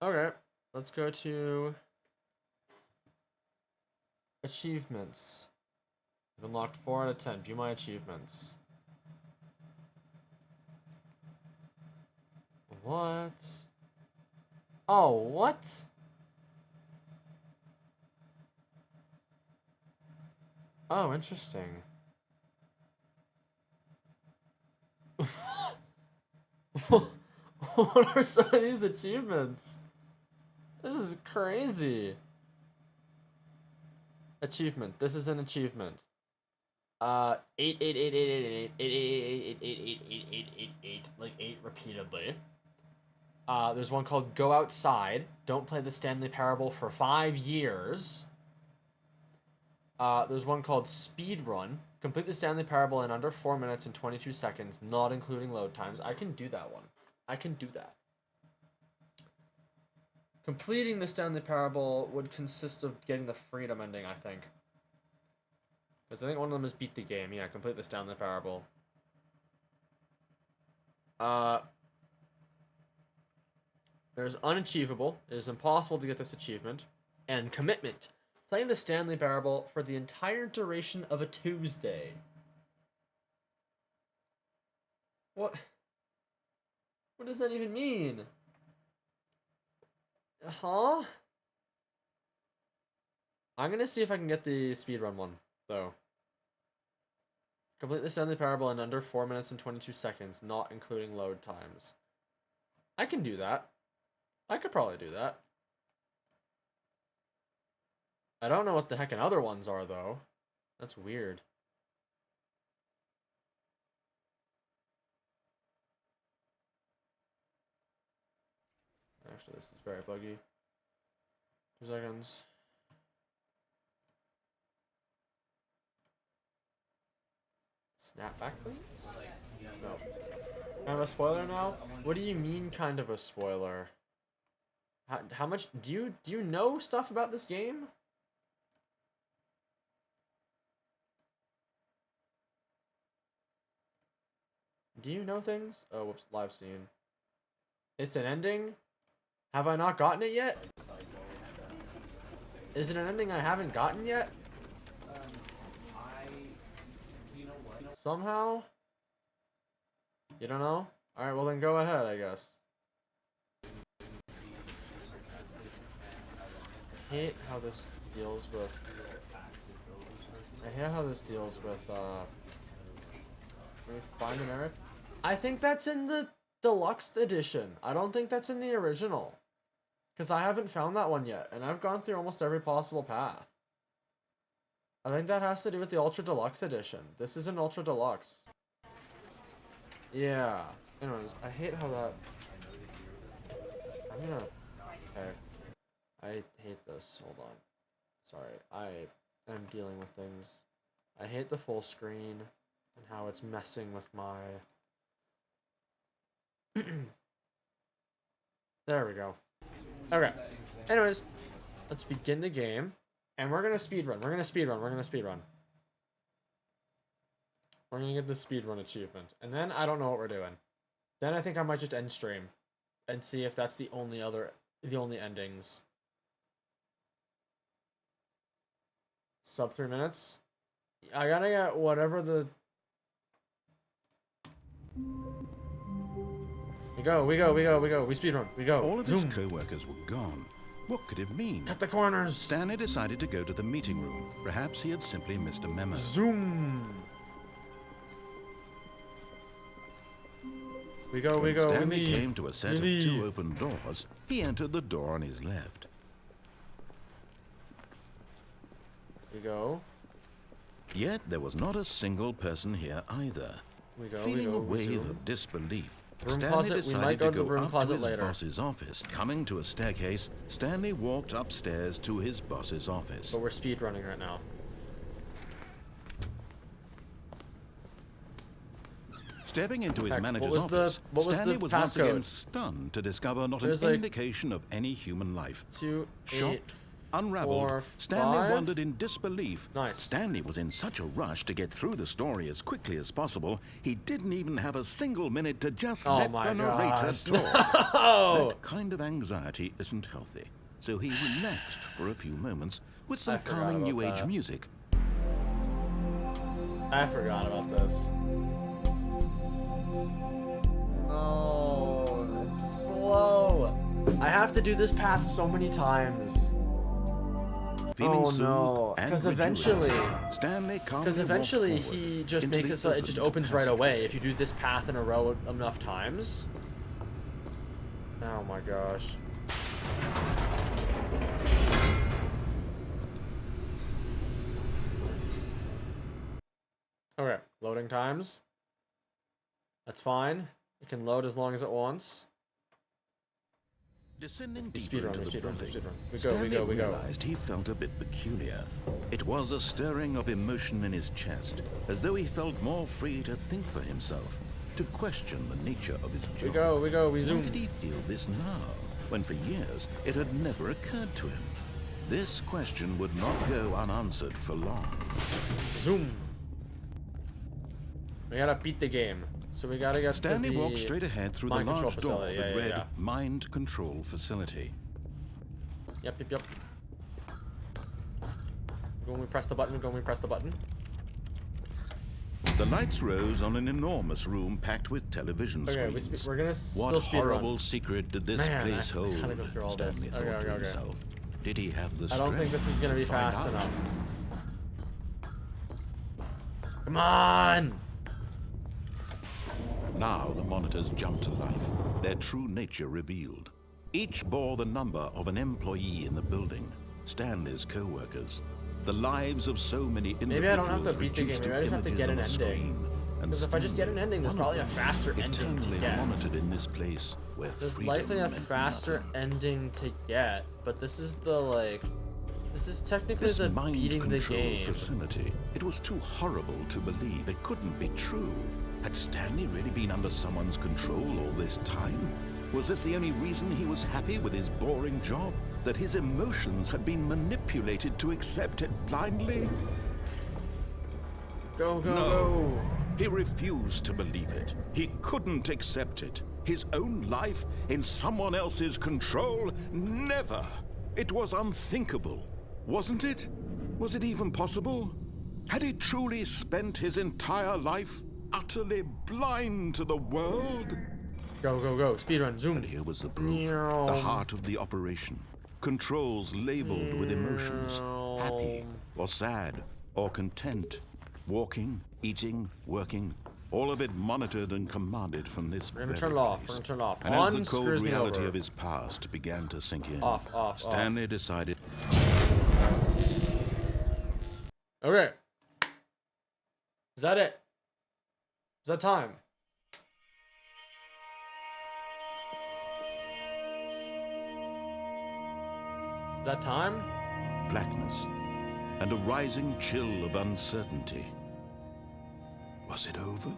Okay, let's go to achievements. I've unlocked 4 out of 10. View my achievements. What? Oh, what? Oh, interesting. What are some of these achievements? This is crazy. Achievement. This is an achievement. 8 like 8 repeatedly. There's one called Go Outside. Don't play the Stanley Parable for 5 years. There's one called Speed Run. Complete the Stanley Parable in under 4 minutes and 22 seconds, not including load times. I can do that one. I can do that. Completing the Stanley Parable would consist of getting the freedom ending, I think. Because I think one of them is beat the game. Yeah, complete the Stanley Parable. There's unachievable. It is impossible to get this achievement. And commitment. Playing the Stanley Parable for the entire duration of a Tuesday. What? What does that even mean? Huh? I'm gonna see if I can get the speedrun one, though. Complete the Stanley Parable in under 4 minutes and 22 seconds, not including load times. I can do that. I could probably do that. I don't know what the heckin' other ones are, though. That's weird. Actually, this is very buggy. 2 seconds. Snapback things? No. Kind of a spoiler now? What do you mean, kind of a spoiler? How much do you know stuff about this game? Do you know things? Oh, whoops, live scene. It's an ending? Have I not gotten it yet? Is it an ending I haven't gotten yet? Somehow? You don't know? Alright, well then go ahead, I guess. I hate how this deals with... Let me find an error. I think that's in the deluxe edition. I don't think that's in the original. Because I haven't found that one yet, and I've gone through almost every possible path. I think that has to do with the Ultra Deluxe edition. This is an Ultra Deluxe. Yeah. Anyways, I hate how that... I'm gonna... Okay. I hate this. Hold on. Sorry. I am dealing with things. I hate the full screen and how it's messing with my... There we go. Okay. Anyways, let's begin the game. And we're gonna speedrun. We're gonna speedrun. We're gonna speedrun. We're gonna get the speedrun achievement. And then I don't know what we're doing. Then I think I might just end stream. And see if that's the only endings. Sub 3 minutes. I gotta get whatever the... We go. We speedrun. We go. All of his co-workers were gone. What could it mean? Cut the corners. Stanley decided to go to the meeting room. Perhaps he had simply missed a memo. Zoom. We go. When Stanley came to a set of 2 open doors, he entered the door on his left. We go. Yet there was not a single person here either. Feeling a wave of disbelief, Stanley decided to go up to his boss's office. Coming to a staircase, Stanley walked upstairs to his boss's office. But we're speedrunning right now. Stepping into his manager's office, Stanley was once again stunned to discover not an indication of any human life. Shocked, unraveled, Stanley wondered in disbelief. Stanley was in such a rush to get through the story as quickly as possible, he didn't even have a single minute to just let the narrator talk. That kind of anxiety isn't healthy, so he relaxed for a few moments with some calming New Age music. I forgot about this. Oh, it's slow. I have to do this path so many times. Feeling no, because eventually Stanley he just makes it so it just opens right away if you do this path in a row enough times. Oh my gosh. Okay, loading times. That's fine. It can load as long as it wants. Descending deeper into the building, Stanley realized he felt a bit peculiar. It was a stirring of emotion in his chest, as though he felt more free to think for himself, to question the nature of his job. We zoom. Why did he feel this now, when for years it had never occurred to him? This question would not go unanswered for long. Zoom. We gotta beat the game. So we gotta get Stanley to the walked straight ahead through the large door that read yeah. Mind Control Facility. Yep. When we press the button, The lights rose on an enormous room packed with television screens. We're gonna still What horrible secret did this place hold? I gotta go through all Stanley thought to himself. Did he have the strength? I don't think this is gonna be fast enough. Come on! Now the monitors jumped to life, their true nature revealed. Each bore the number of an employee in the building, Stanley's co-workers. The lives of so many individuals. Maybe I don't have to beat the game, maybe I just have to get an ending. Because if I just get an ending, there's probably a faster ending to get. Monitored in this place where there's likely a faster ending to get, but this is the this is technically the beating the game. Facility. It was too horrible to believe. It couldn't be true. Had Stanley really been under someone's control all this time? Was this the only reason he was happy with his boring job? That his emotions had been manipulated to accept it blindly? Go. He refused to believe it. He couldn't accept it. His own life in someone else's control? Never! It was unthinkable. Wasn't it? Was it even possible? Had he truly spent his entire life utterly blind to the world? Go. Speedrun, zoom. And here was the proof. The heart of the operation. Controls labeled with emotions. Happy, or sad, or content. Walking, eating, working. All of it monitored and commanded from this very place. We're gonna turn it off. And as the cold reality of his past began to sink in, Stanley decided... Okay. Is that it? Is that time? Is that time? Blackness and a rising chill of uncertainty. Was it over?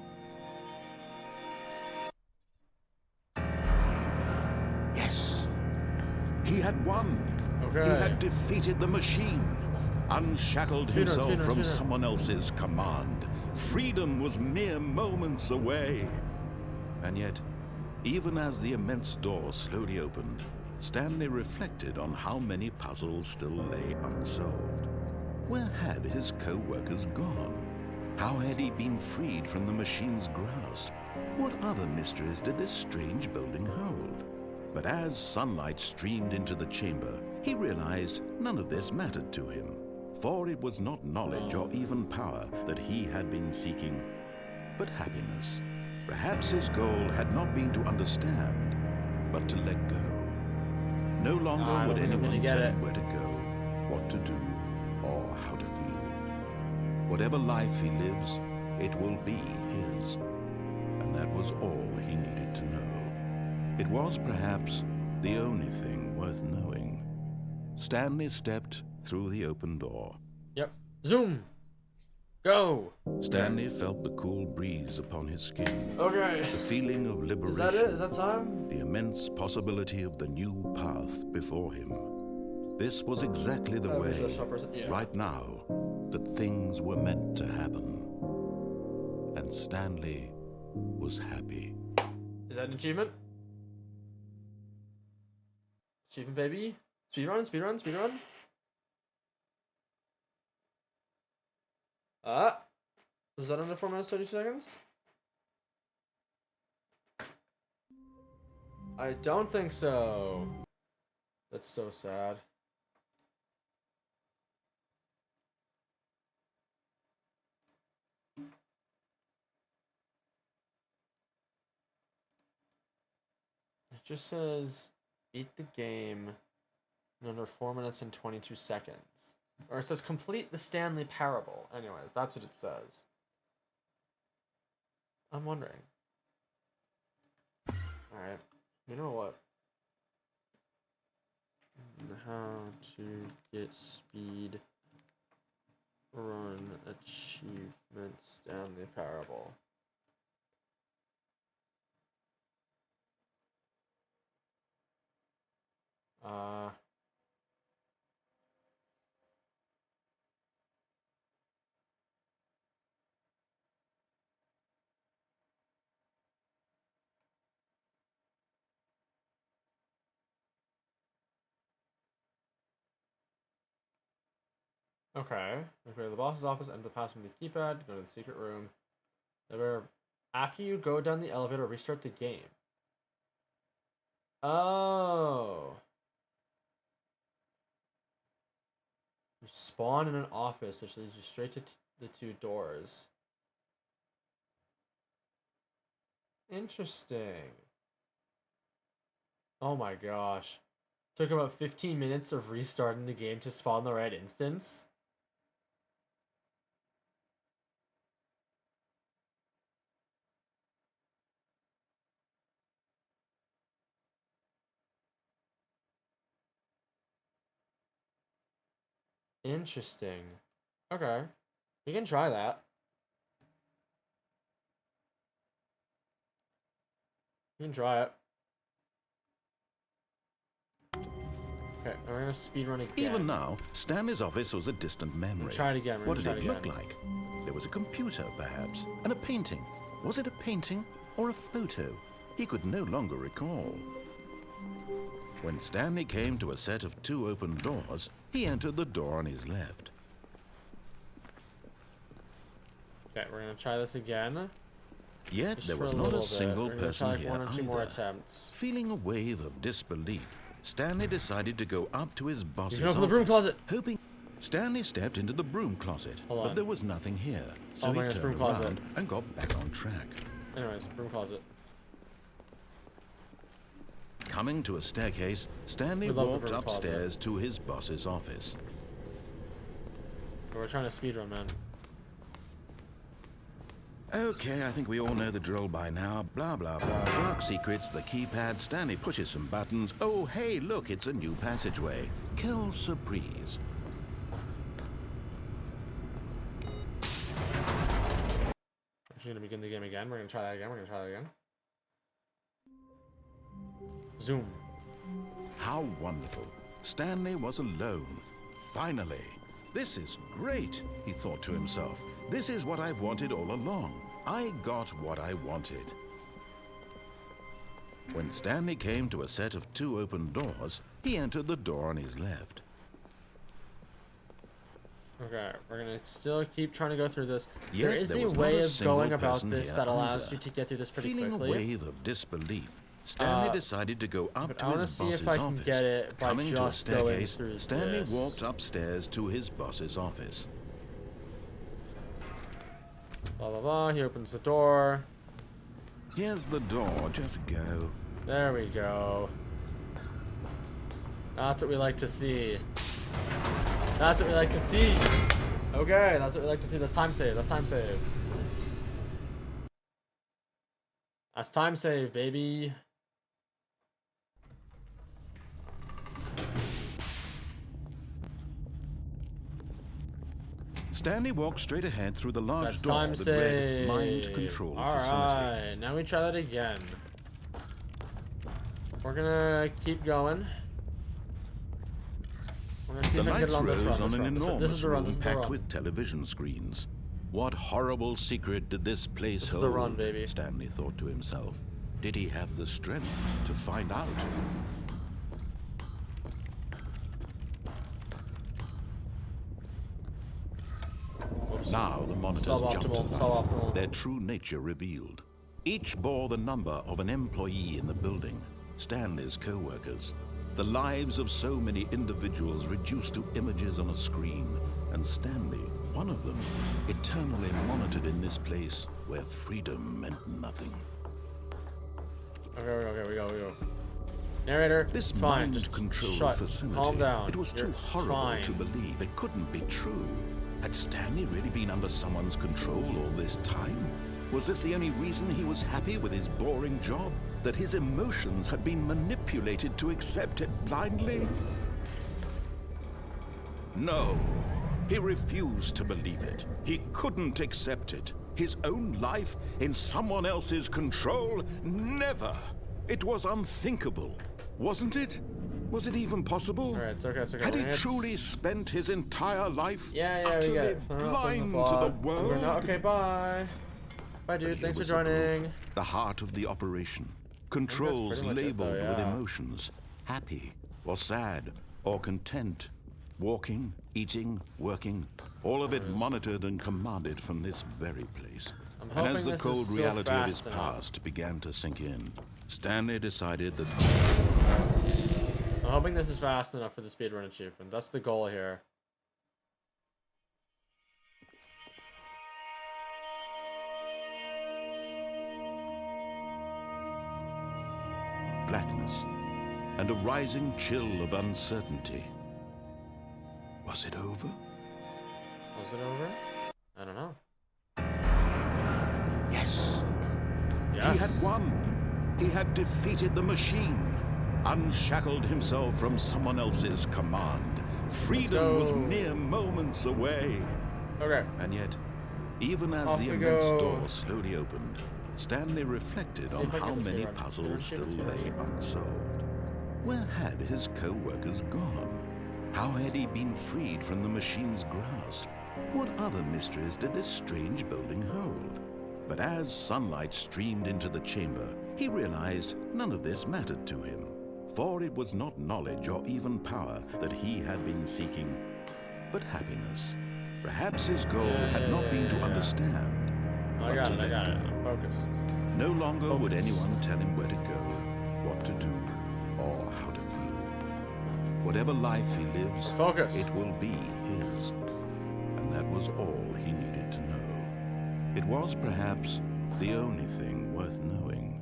Yes. He had won. Okay. He had defeated the machine. Unshackled himself from someone else's command. Freedom was mere moments away. And yet, even as the immense door slowly opened, Stanley reflected on how many puzzles still lay unsolved. Where had his co-workers gone? How had he been freed from the machine's grasp? What other mysteries did this strange building hold? But as sunlight streamed into the chamber, he realized none of this mattered to him, for it was not knowledge or even power that he had been seeking, but happiness. Perhaps his goal had not been to understand, but to let go. No longer would anyone tell him where to go, what to do, or how to feel. Whatever life he lives, it will be his. And that was all he needed to know. It was perhaps the only thing worth knowing. Stanley stepped through the open door. Yep. Zoom! Go! Stanley felt the cool breeze upon his skin. Okay. The feeling of liberation. Is that it? Is that time? The immense possibility of the new path before him. This was exactly the way, right now, that things were meant to happen. And Stanley was happy. Is that an achievement? Achievement, baby. Speedrun, speedrun, speedrun. Was that under 4 minutes, 32 seconds? I don't think so. That's so sad. It just says beat the game in under 4 minutes and 22 seconds. Or it says complete the Stanley Parable. Anyways, that's what it says. I'm wondering. Alright. You know what? How to get speed run achievement Stanley Parable. Okay. Go to the boss's office, enter the password with the keypad, go to the secret room. After you go down the elevator, restart the game. Oh. You spawn in an office, which leads you straight to the two doors. Interesting. Oh my gosh. Took about 15 minutes of restarting the game to spawn the right instance. Interesting. Okay. We can try that. We can try it. Okay, we're gonna speedrun again. Even now, Stanley's office was a distant memory. We'll try it again. What did it look like? There was a computer, perhaps, and a painting. Was it a painting or a photo? He could no longer recall. When Stanley came to a set of two open doors, he entered the door on his left. Okay, we're gonna try this again. Yet there was not a single person here one or two more either. attempts. Feeling a wave of disbelief, Stanley decided to go up to his boss's office, the broom closet. hoping. Stanley stepped into the broom closet, but there was nothing here, so he turned around and got back on track. Anyways, broom closet. Coming to a staircase, Stanley walked upstairs to his boss's office. We're trying to speedrun, man. Okay, I think we all know the drill by now. Blah, blah, blah. Dark secrets, the keypad. Stanley pushes some buttons. Oh, hey, look, it's a new passageway. Kill surprise. We're gonna begin the game again. We're gonna try that again. We're gonna try that again. Zoom. How wonderful. Stanley was alone. Finally. This is great, he thought to himself. This is what I've wanted all along. I got what I wanted. When Stanley came to a set of two open doors, he entered the door on his left. Okay, we're gonna still keep trying to go through this. Yet There is there a was not way a of single going about person this here that allows either. you to get through this pretty Feeling quickly. a wave of disbelief, Stanley decided to go up But to I want to his see boss's if I can office. get it by Coming to a just going staircase, through Stanley this. walked upstairs to his boss's office. Blah blah blah. He opens the door. Here's the door, just go. There we go. That's what we like to see. That's what we like to see. Okay, that's what we like to see. That's time save. That's time save. That's time save, baby. Stanley walked straight ahead through the large That's door time that save. read Mind Control Facility. Alright, now we try that again. We're gonna keep going. We're gonna see The if I can get lights it on this rose run. on an enormous run. room packed with television screens. What horrible secret did this place This is hold? the run, baby. Stanley thought to himself. Did he have the strength to find out? Whoops. Now the monitors jumped to life, Suboptimal. their true nature revealed. Each bore the number of an employee in the building, Stanley's co-workers. The lives of so many individuals reduced to images on a screen, and Stanley, one of them, eternally monitored in this place where freedom meant nothing. Okay, we go. Narrator, This it's fine. Just mind-controlled facility, Calm down. it was You're too horrible fine. to believe. It couldn't be true. Had Stanley really been under someone's control all this time? Was this the only reason he was happy with his boring job? That his emotions had been manipulated to accept it blindly? No. He refused to believe it. He couldn't accept it. His own life in someone else's control? Never. It was unthinkable. Wasn't it? Was it even possible? Alright, it's okay. Had he truly spent his entire life Yeah, we got utterly it. blind to the world? Okay, bye. Bye, dude. Here Thanks for was the proof, joining. the heart of the operation. Controls pretty much it, labeled though, with yeah. emotions. Happy, or sad, or content. Walking, eating, working. All of it monitored and commanded from this very place. I'm And hoping as the this is cold still reality of his fast enough. past began to sink in, Stanley decided that I'm hoping this is fast enough for the speedrun achievement. That's the goal here. blackness and a rising chill of uncertainty. Was it over? Was it over? I don't know. Yes. Yes. He had won. He had defeated the machine, unshackled himself from someone else's command. Freedom was go. mere moments away. Okay. And yet, even as Off the we immense go. door slowly opened, Stanley reflected See on if I how get this many right. puzzles still Speedrun. lay unsolved. Where had his co-workers gone? How had he been freed from the machine's grasp? What other mysteries did this strange building hold? But as sunlight streamed into the chamber, he realized none of this mattered to him. For it was not knowledge or even power that he had been seeking, but happiness. Perhaps his goal had not been to understand, I but got to it. let go. I'm focused. No longer would Focus. anyone tell him where to go, what to do, or how to feel. Whatever life he lives, Focus. it will be his. And that was all he needed to know. It was perhaps the only thing worth knowing.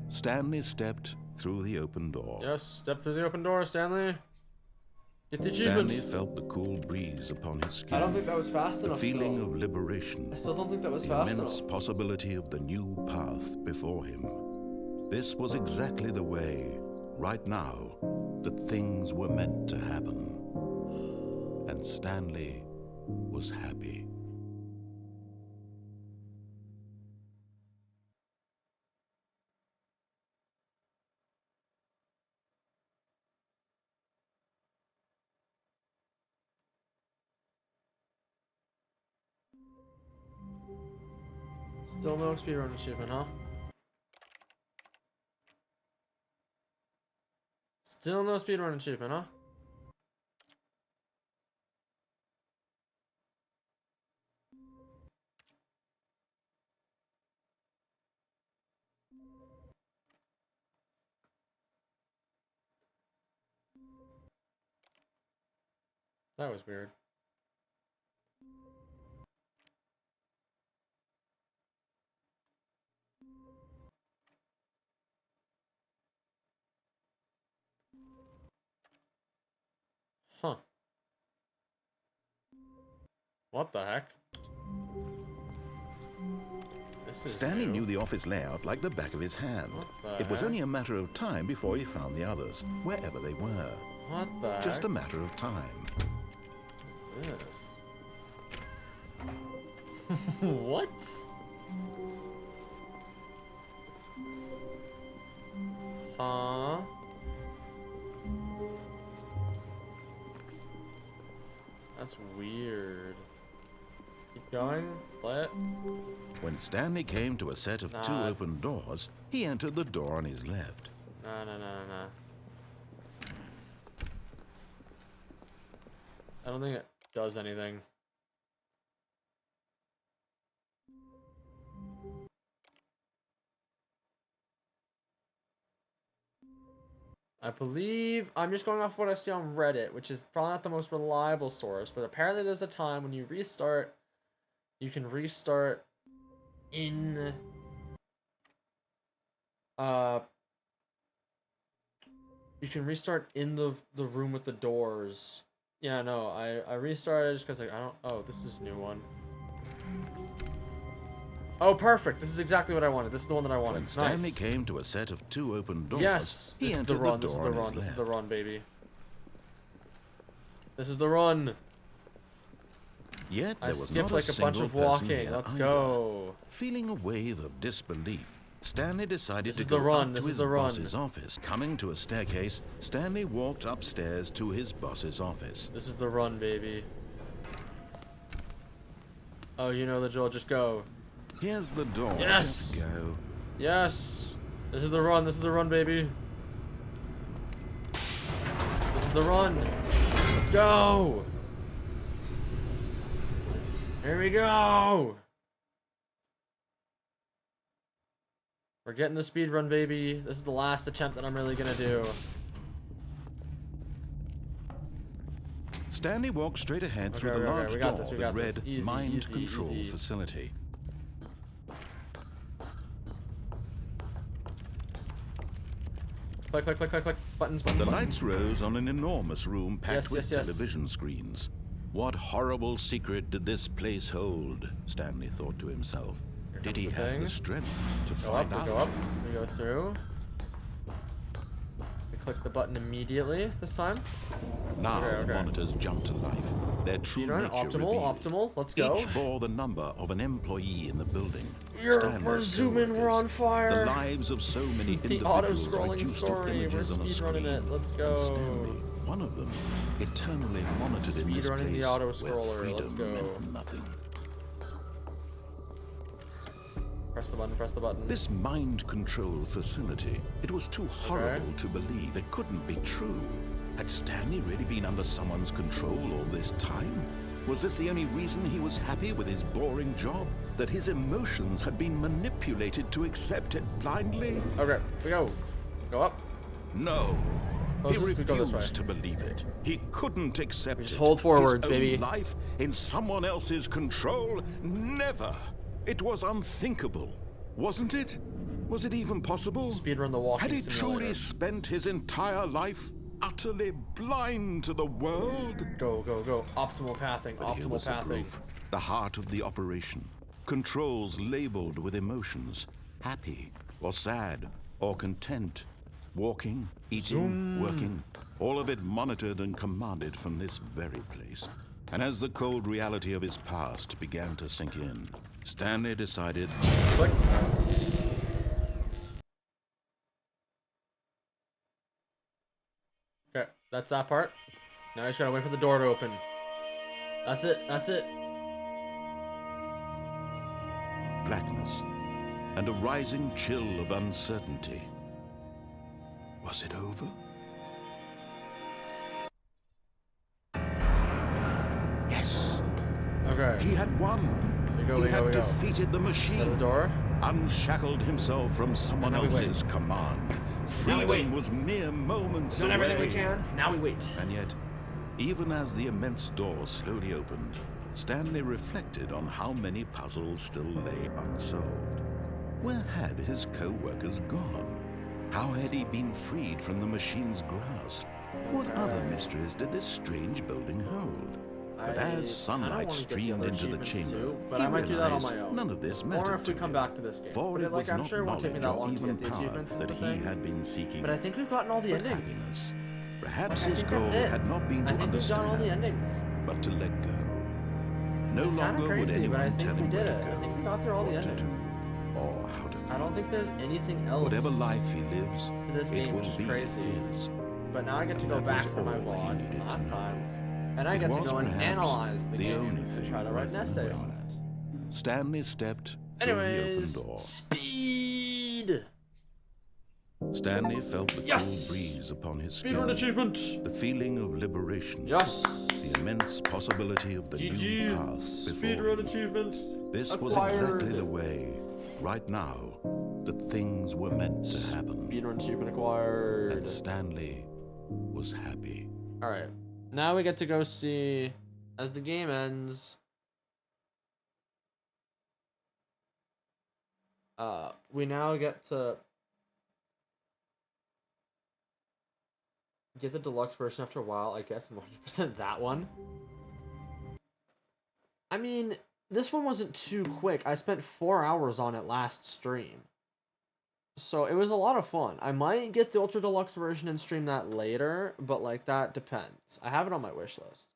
Stanley stepped through the open door. Yes, step through the open door, Stanley. Get the Stanley achievement. felt the cool breeze upon his skin. I don't think that was fast The enough. feeling still. of liberation. I still don't think that was The fast immense enough. possibility of the new path before him. This was exactly the way, right now, that things were meant to happen. And Stanley was happy. Still no speedrun achievement, huh? Still no speedrun achievement, huh? That was weird. Huh. What the heck? This is Stanley new. knew the office layout like the back of his hand. What the It was heck? only a matter of time before he found the others, wherever they were. What the Just heck? a matter of time. What's this? What? Huh? That's weird. Keep going. Play it. When Stanley came to a set of two Nah. open doors, he entered the door on his left. No. I don't think it does anything. I believe I'm just going off what I see on Reddit, which is probably not the most reliable source, but apparently there's a time when you restart, you can restart in you can restart in the room with the doors. Yeah, no, I restarted just because like, I don't. Oh, this is a new one. Oh, perfect. This is exactly what I wanted. This is the one that I wanted. When Stanley Nice. came to a set of two open doors, Yes, he this is the entered run. the This is door the on run. his This is left. the run, baby. This is the run. Yet there I was skipped not like a bunch single of person walking. here Let's either. go. Feeling a wave of disbelief, Stanley decided This to is the go run, up this to is his the run. boss's office. Coming to a staircase, Stanley walked upstairs to his boss's office. This is the run, baby. Oh, you know the drill. Just go. Here's the door. Yes! Just go. Yes. This is the run. This is the run, baby. This is the run. Let's go. Here we go. We're getting the speed run, baby. This is the last attempt that I'm really gonna do. Stanley walked straight ahead through Okay, the okay, large we got door this, we that got read this. Easy, Mind easy, Control easy. Facility. Click, click, click, click, click. Buttons, buttons, The buttons. lights rose on an enormous room packed Yes, with yes, yes. television screens. What horrible secret did this place hold? Stanley thought to himself. Here Did comes he the have thing. the strength to Go find up, out? we go up, we go through. We click the button immediately this time. Now Okay, the okay. monitors jumped to life. Their true Speedrun, nature optimal, revealed. optimal. Let's go. Each bore the number of an employee in the building. We're Standards, zooming, we're coworkers. on fire. The lives of so many The individuals auto-scrolling reduced story, to we're images on a speedrunning screen. it. Let's go. And Stanley, one of them, eternally monitored in this Speedrunning place the auto-scroller, where let's freedom go. meant nothing. Press the button, press the button. This mind control facility, it was too horrible to believe. It couldn't be true. Had Stanley really been under someone's control all this time? Was this the only reason he was happy with his boring job? That his emotions had been manipulated to accept it blindly? Okay, we go. Go up. No. Oh, He we go this way. refused to believe it. He couldn't accept We just it. hold forwards, His own baby. life in someone else's control? Never. It was unthinkable, wasn't it? Was it even possible? Speedrun the walking Had he simulator. truly spent his entire life utterly blind to the world? Go, go, go. Optimal pathing, But here optimal was the pathing. proof. The heart of the operation. Controls labeled with emotions. Happy or sad or content. Walking, eating, working. All of it monitored and commanded from this very place. And as the cold reality of his past began to sink in, Stanley decided Click. Okay, that's that part. Now I just gotta wait for the door to open. That's it, that's it. blackness and a rising chill of uncertainty. Was it over? Yes, Okay. he had won. We go, He we go, had we go. defeated the Got the machine, door. unshackled himself from someone Now we wait. else's command. Now we wait. Freedom was mere moments Done away. everything we can. Now we wait. And yet, Even as the immense door slowly opened, Stanley reflected on how many puzzles still lay unsolved. Where had his co-workers gone? How had he been freed from the machine's grasp? What other mysteries did this strange building hold? But as sunlight streamed into the chamber, but he I might do that on realized my own. none of this mattered Or if we to come him, back to this game. for But it was I'm not sure it won't take me knowledge that long or to even get the power achievements is that the he thing. had been seeking, But I think we've gotten all the but endings. happiness. Perhaps I his think goal that's it. had not been I to think we've done all the understand, endings. but to let go. No It's kind longer of would crazy, but I anyone think tell we him did where it. to go, I think we got through all the what to endings. do, or how to feel. I don't think there's anything else Whatever life he lives, to this it game, will which is be crazy. his. But now I get to And go that back was to my all he vlog needed from to last know. time, and I It get to was go and perhaps analyze the the game only and thing try to write an worth essay knowing. on it. Stanley stepped through the open Anyways, door. speed! Stanley felt the Yes! cool breeze upon his Speedrun skin, achievement! the feeling of liberation, Yes! the immense possibility of the new GG! path before Speedrun him. achievement! This was acquired. exactly the way, right now, that things were meant to happen. Speedrun achievement acquired. And Stanley was happy. Alright. Now we get to go see, as the game ends, we now get to get the deluxe version after a while, I guess, and 100% that one. I mean, this one wasn't too quick. I spent 4 hours on it last stream. So it was a lot of fun. I might get the Ultra Deluxe version and stream that later, but like that depends. I have it on my wish list.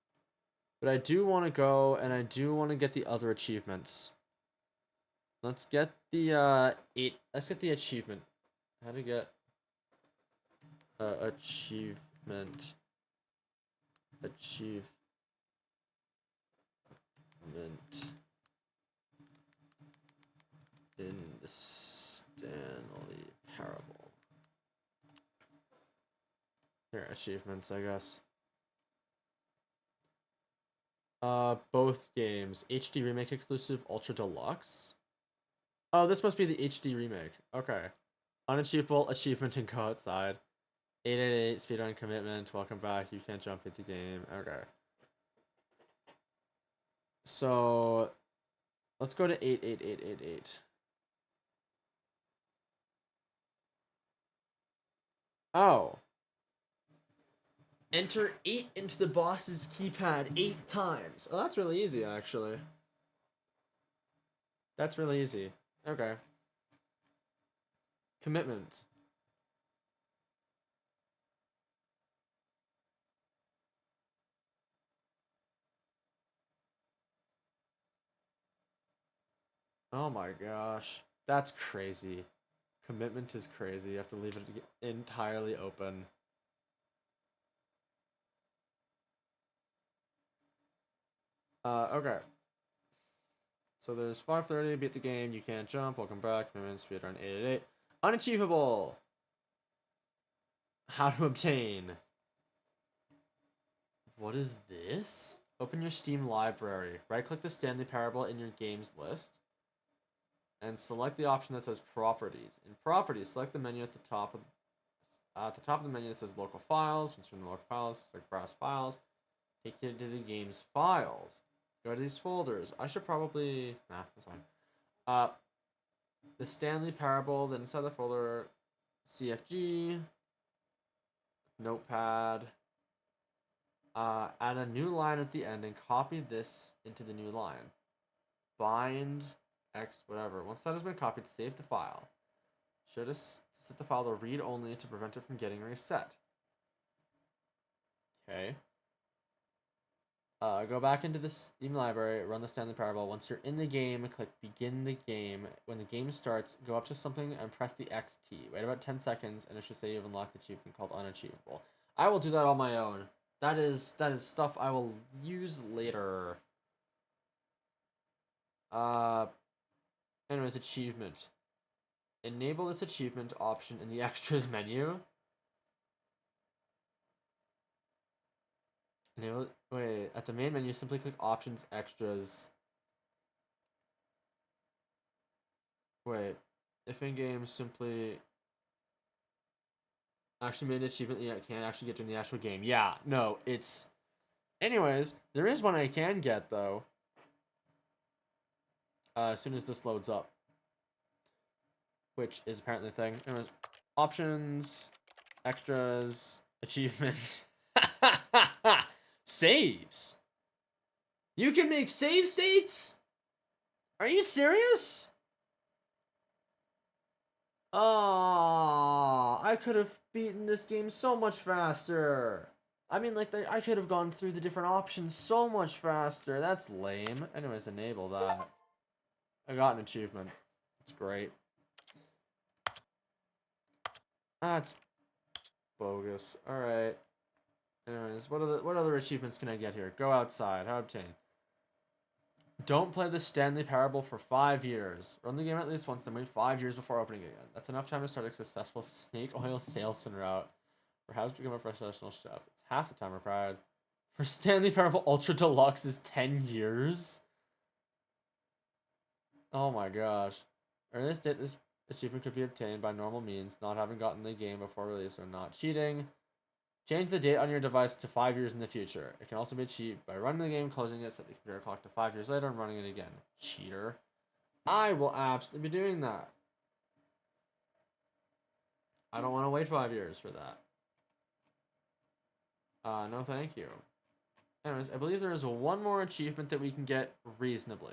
But I do want to go, and I do want to get the other achievements. Let's get the let's get the achievement. How to get achievement in the Stanley Parable. Here, achievements, I guess. Both games. HD Remake exclusive, Ultra Deluxe. Oh, this must be the HD Remake. Okay. Unachievable achievement and go outside. 888 speedrun commitment. Welcome back. You can't jump into game. Okay. So, let's go to 88888. Oh. Enter 8 into the boss's keypad 8 times. Oh, that's really easy, actually. That's really easy. Okay. Commitment. Oh my gosh. That's crazy. Commitment is crazy. You have to leave it entirely open. Okay. So there's 5:30, beat the game, you can't jump, welcome back, commitment, speedrun 888. Unachievable! How to obtain. What is this? Open your Steam library. Right-click the Stanley Parable in your games list. And select the option that says Properties. In Properties, select the menu at the top of the menu that says Local Files. Once you're in the Local Files, select Browse Files. Take you to the game's files. Go to these folders. I should probably... Nah, that's fine. The Stanley Parable, then inside the folder, CFG, Notepad. Add a new line at the end and copy this into the new line. Bind X whatever. Once that has been copied, save the file. Should set the file to read only to prevent it from getting reset. Okay. Go back into the Steam library, run the Stanley Parable. Once you're in the game, click begin the game. When the game starts, go up to something and press the X key. Wait about 10 seconds and it should say you've unlocked the achievement called Unachievable. I will do that on my own. That is stuff I will use later. Anyways, achievement. Enable this achievement option in the extras menu. Enable. Wait, at the main menu, simply click options extras. Wait, if in game, simply. Actually made an achievement. Yeah, it can't actually get to in the actual game. Yeah, no, it's Anyways, there is one I can get, though. As soon as this loads up. Which is apparently a thing. Anyways, options, extras, achievement. Saves. You can make save states? Are you serious? Oh, I could have beaten this game so much faster. I mean, like, I could have gone through the different options so much faster. That's lame. Anyways, enable that. I got an achievement. It's great. That's bogus. Alright. Anyways, what other achievements can I get here? Go outside. How obtain? Don't play the Stanley Parable for 5 years. Run the game at least once, then wait 5 years before opening again. That's enough time to start a successful snake oil salesman route. Perhaps become a professional chef. It's half the time required. For Stanley Parable Ultra Deluxe is 10 years? Oh my gosh. This achievement could be obtained by normal means, not having gotten the game before release or not cheating. Change the date on your device to 5 years in the future. It can also be achieved by running the game, closing it, set the computer clock to 5 years later, and running it again. Cheater. I will absolutely be doing that. I don't want to wait 5 years for that. No thank you. Anyways, I believe there is one more achievement that we can get reasonably.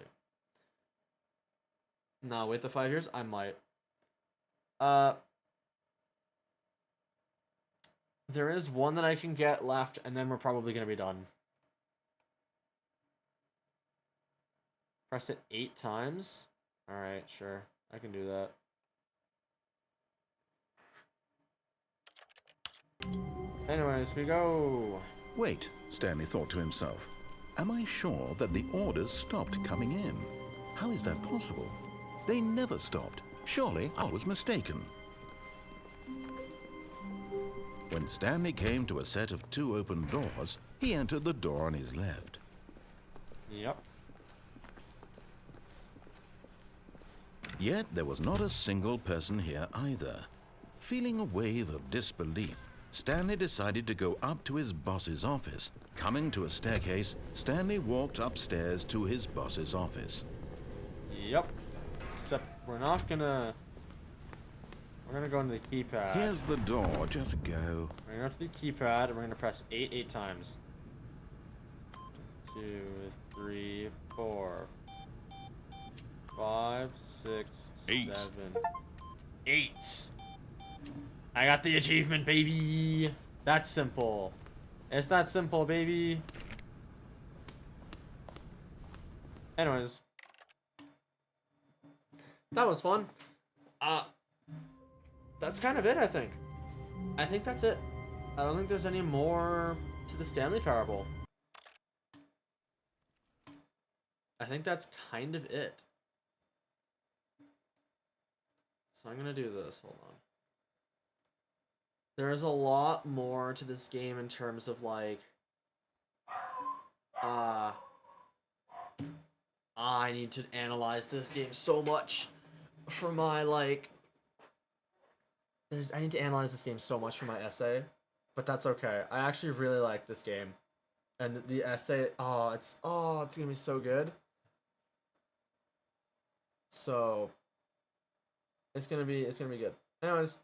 No, wait the 5 years? I might. There is one that I can get left, and then we're probably going to be done. Press it 8 times? Alright, sure. I can do that. Anyways, we go. Wait, Stanley thought to himself. Am I sure that the orders stopped coming in? How is that possible? They never stopped. Surely I was mistaken. When Stanley came to a set of 2 open doors, he entered the door on his left. Yep. Yet there was not a single person here either. Feeling a wave of disbelief, Stanley decided to go up to his boss's office. Coming to a staircase, Stanley walked upstairs to his boss's office. Yep. Except we're not gonna... We're gonna go into the keypad. Here's the door, just go. We're gonna go to the keypad and we're gonna press 8 times. 2, 3, 4, 5, 6, 8. 7, 8. I got the achievement, baby. That's simple. It's that simple, baby. Anyways. That was fun. That's kind of it, I think. I think that's it. I don't think there's any more to the Stanley Parable. I think that's kind of it. So I'm gonna do this. Hold on. There's a lot more to this game in terms of, like... I need to analyze this game so much for my, like... I need to analyze this game so much for my essay, but that's okay. I actually really like this game, and the essay. It's gonna be so good. So it's gonna be good. Anyways,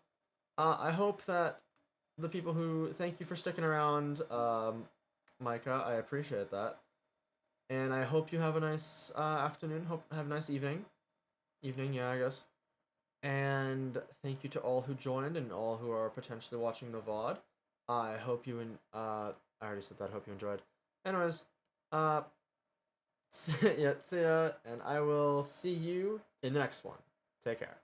I hope that the people who thank you for sticking around, Micah. I appreciate that, and I hope you have a nice afternoon. Have a nice evening. Yeah, I guess. And thank you to all who joined and all who are potentially watching the VOD. I hope you I already said that. Hope you enjoyed. Anyways, see ya, and I will see you in the next one. Take care.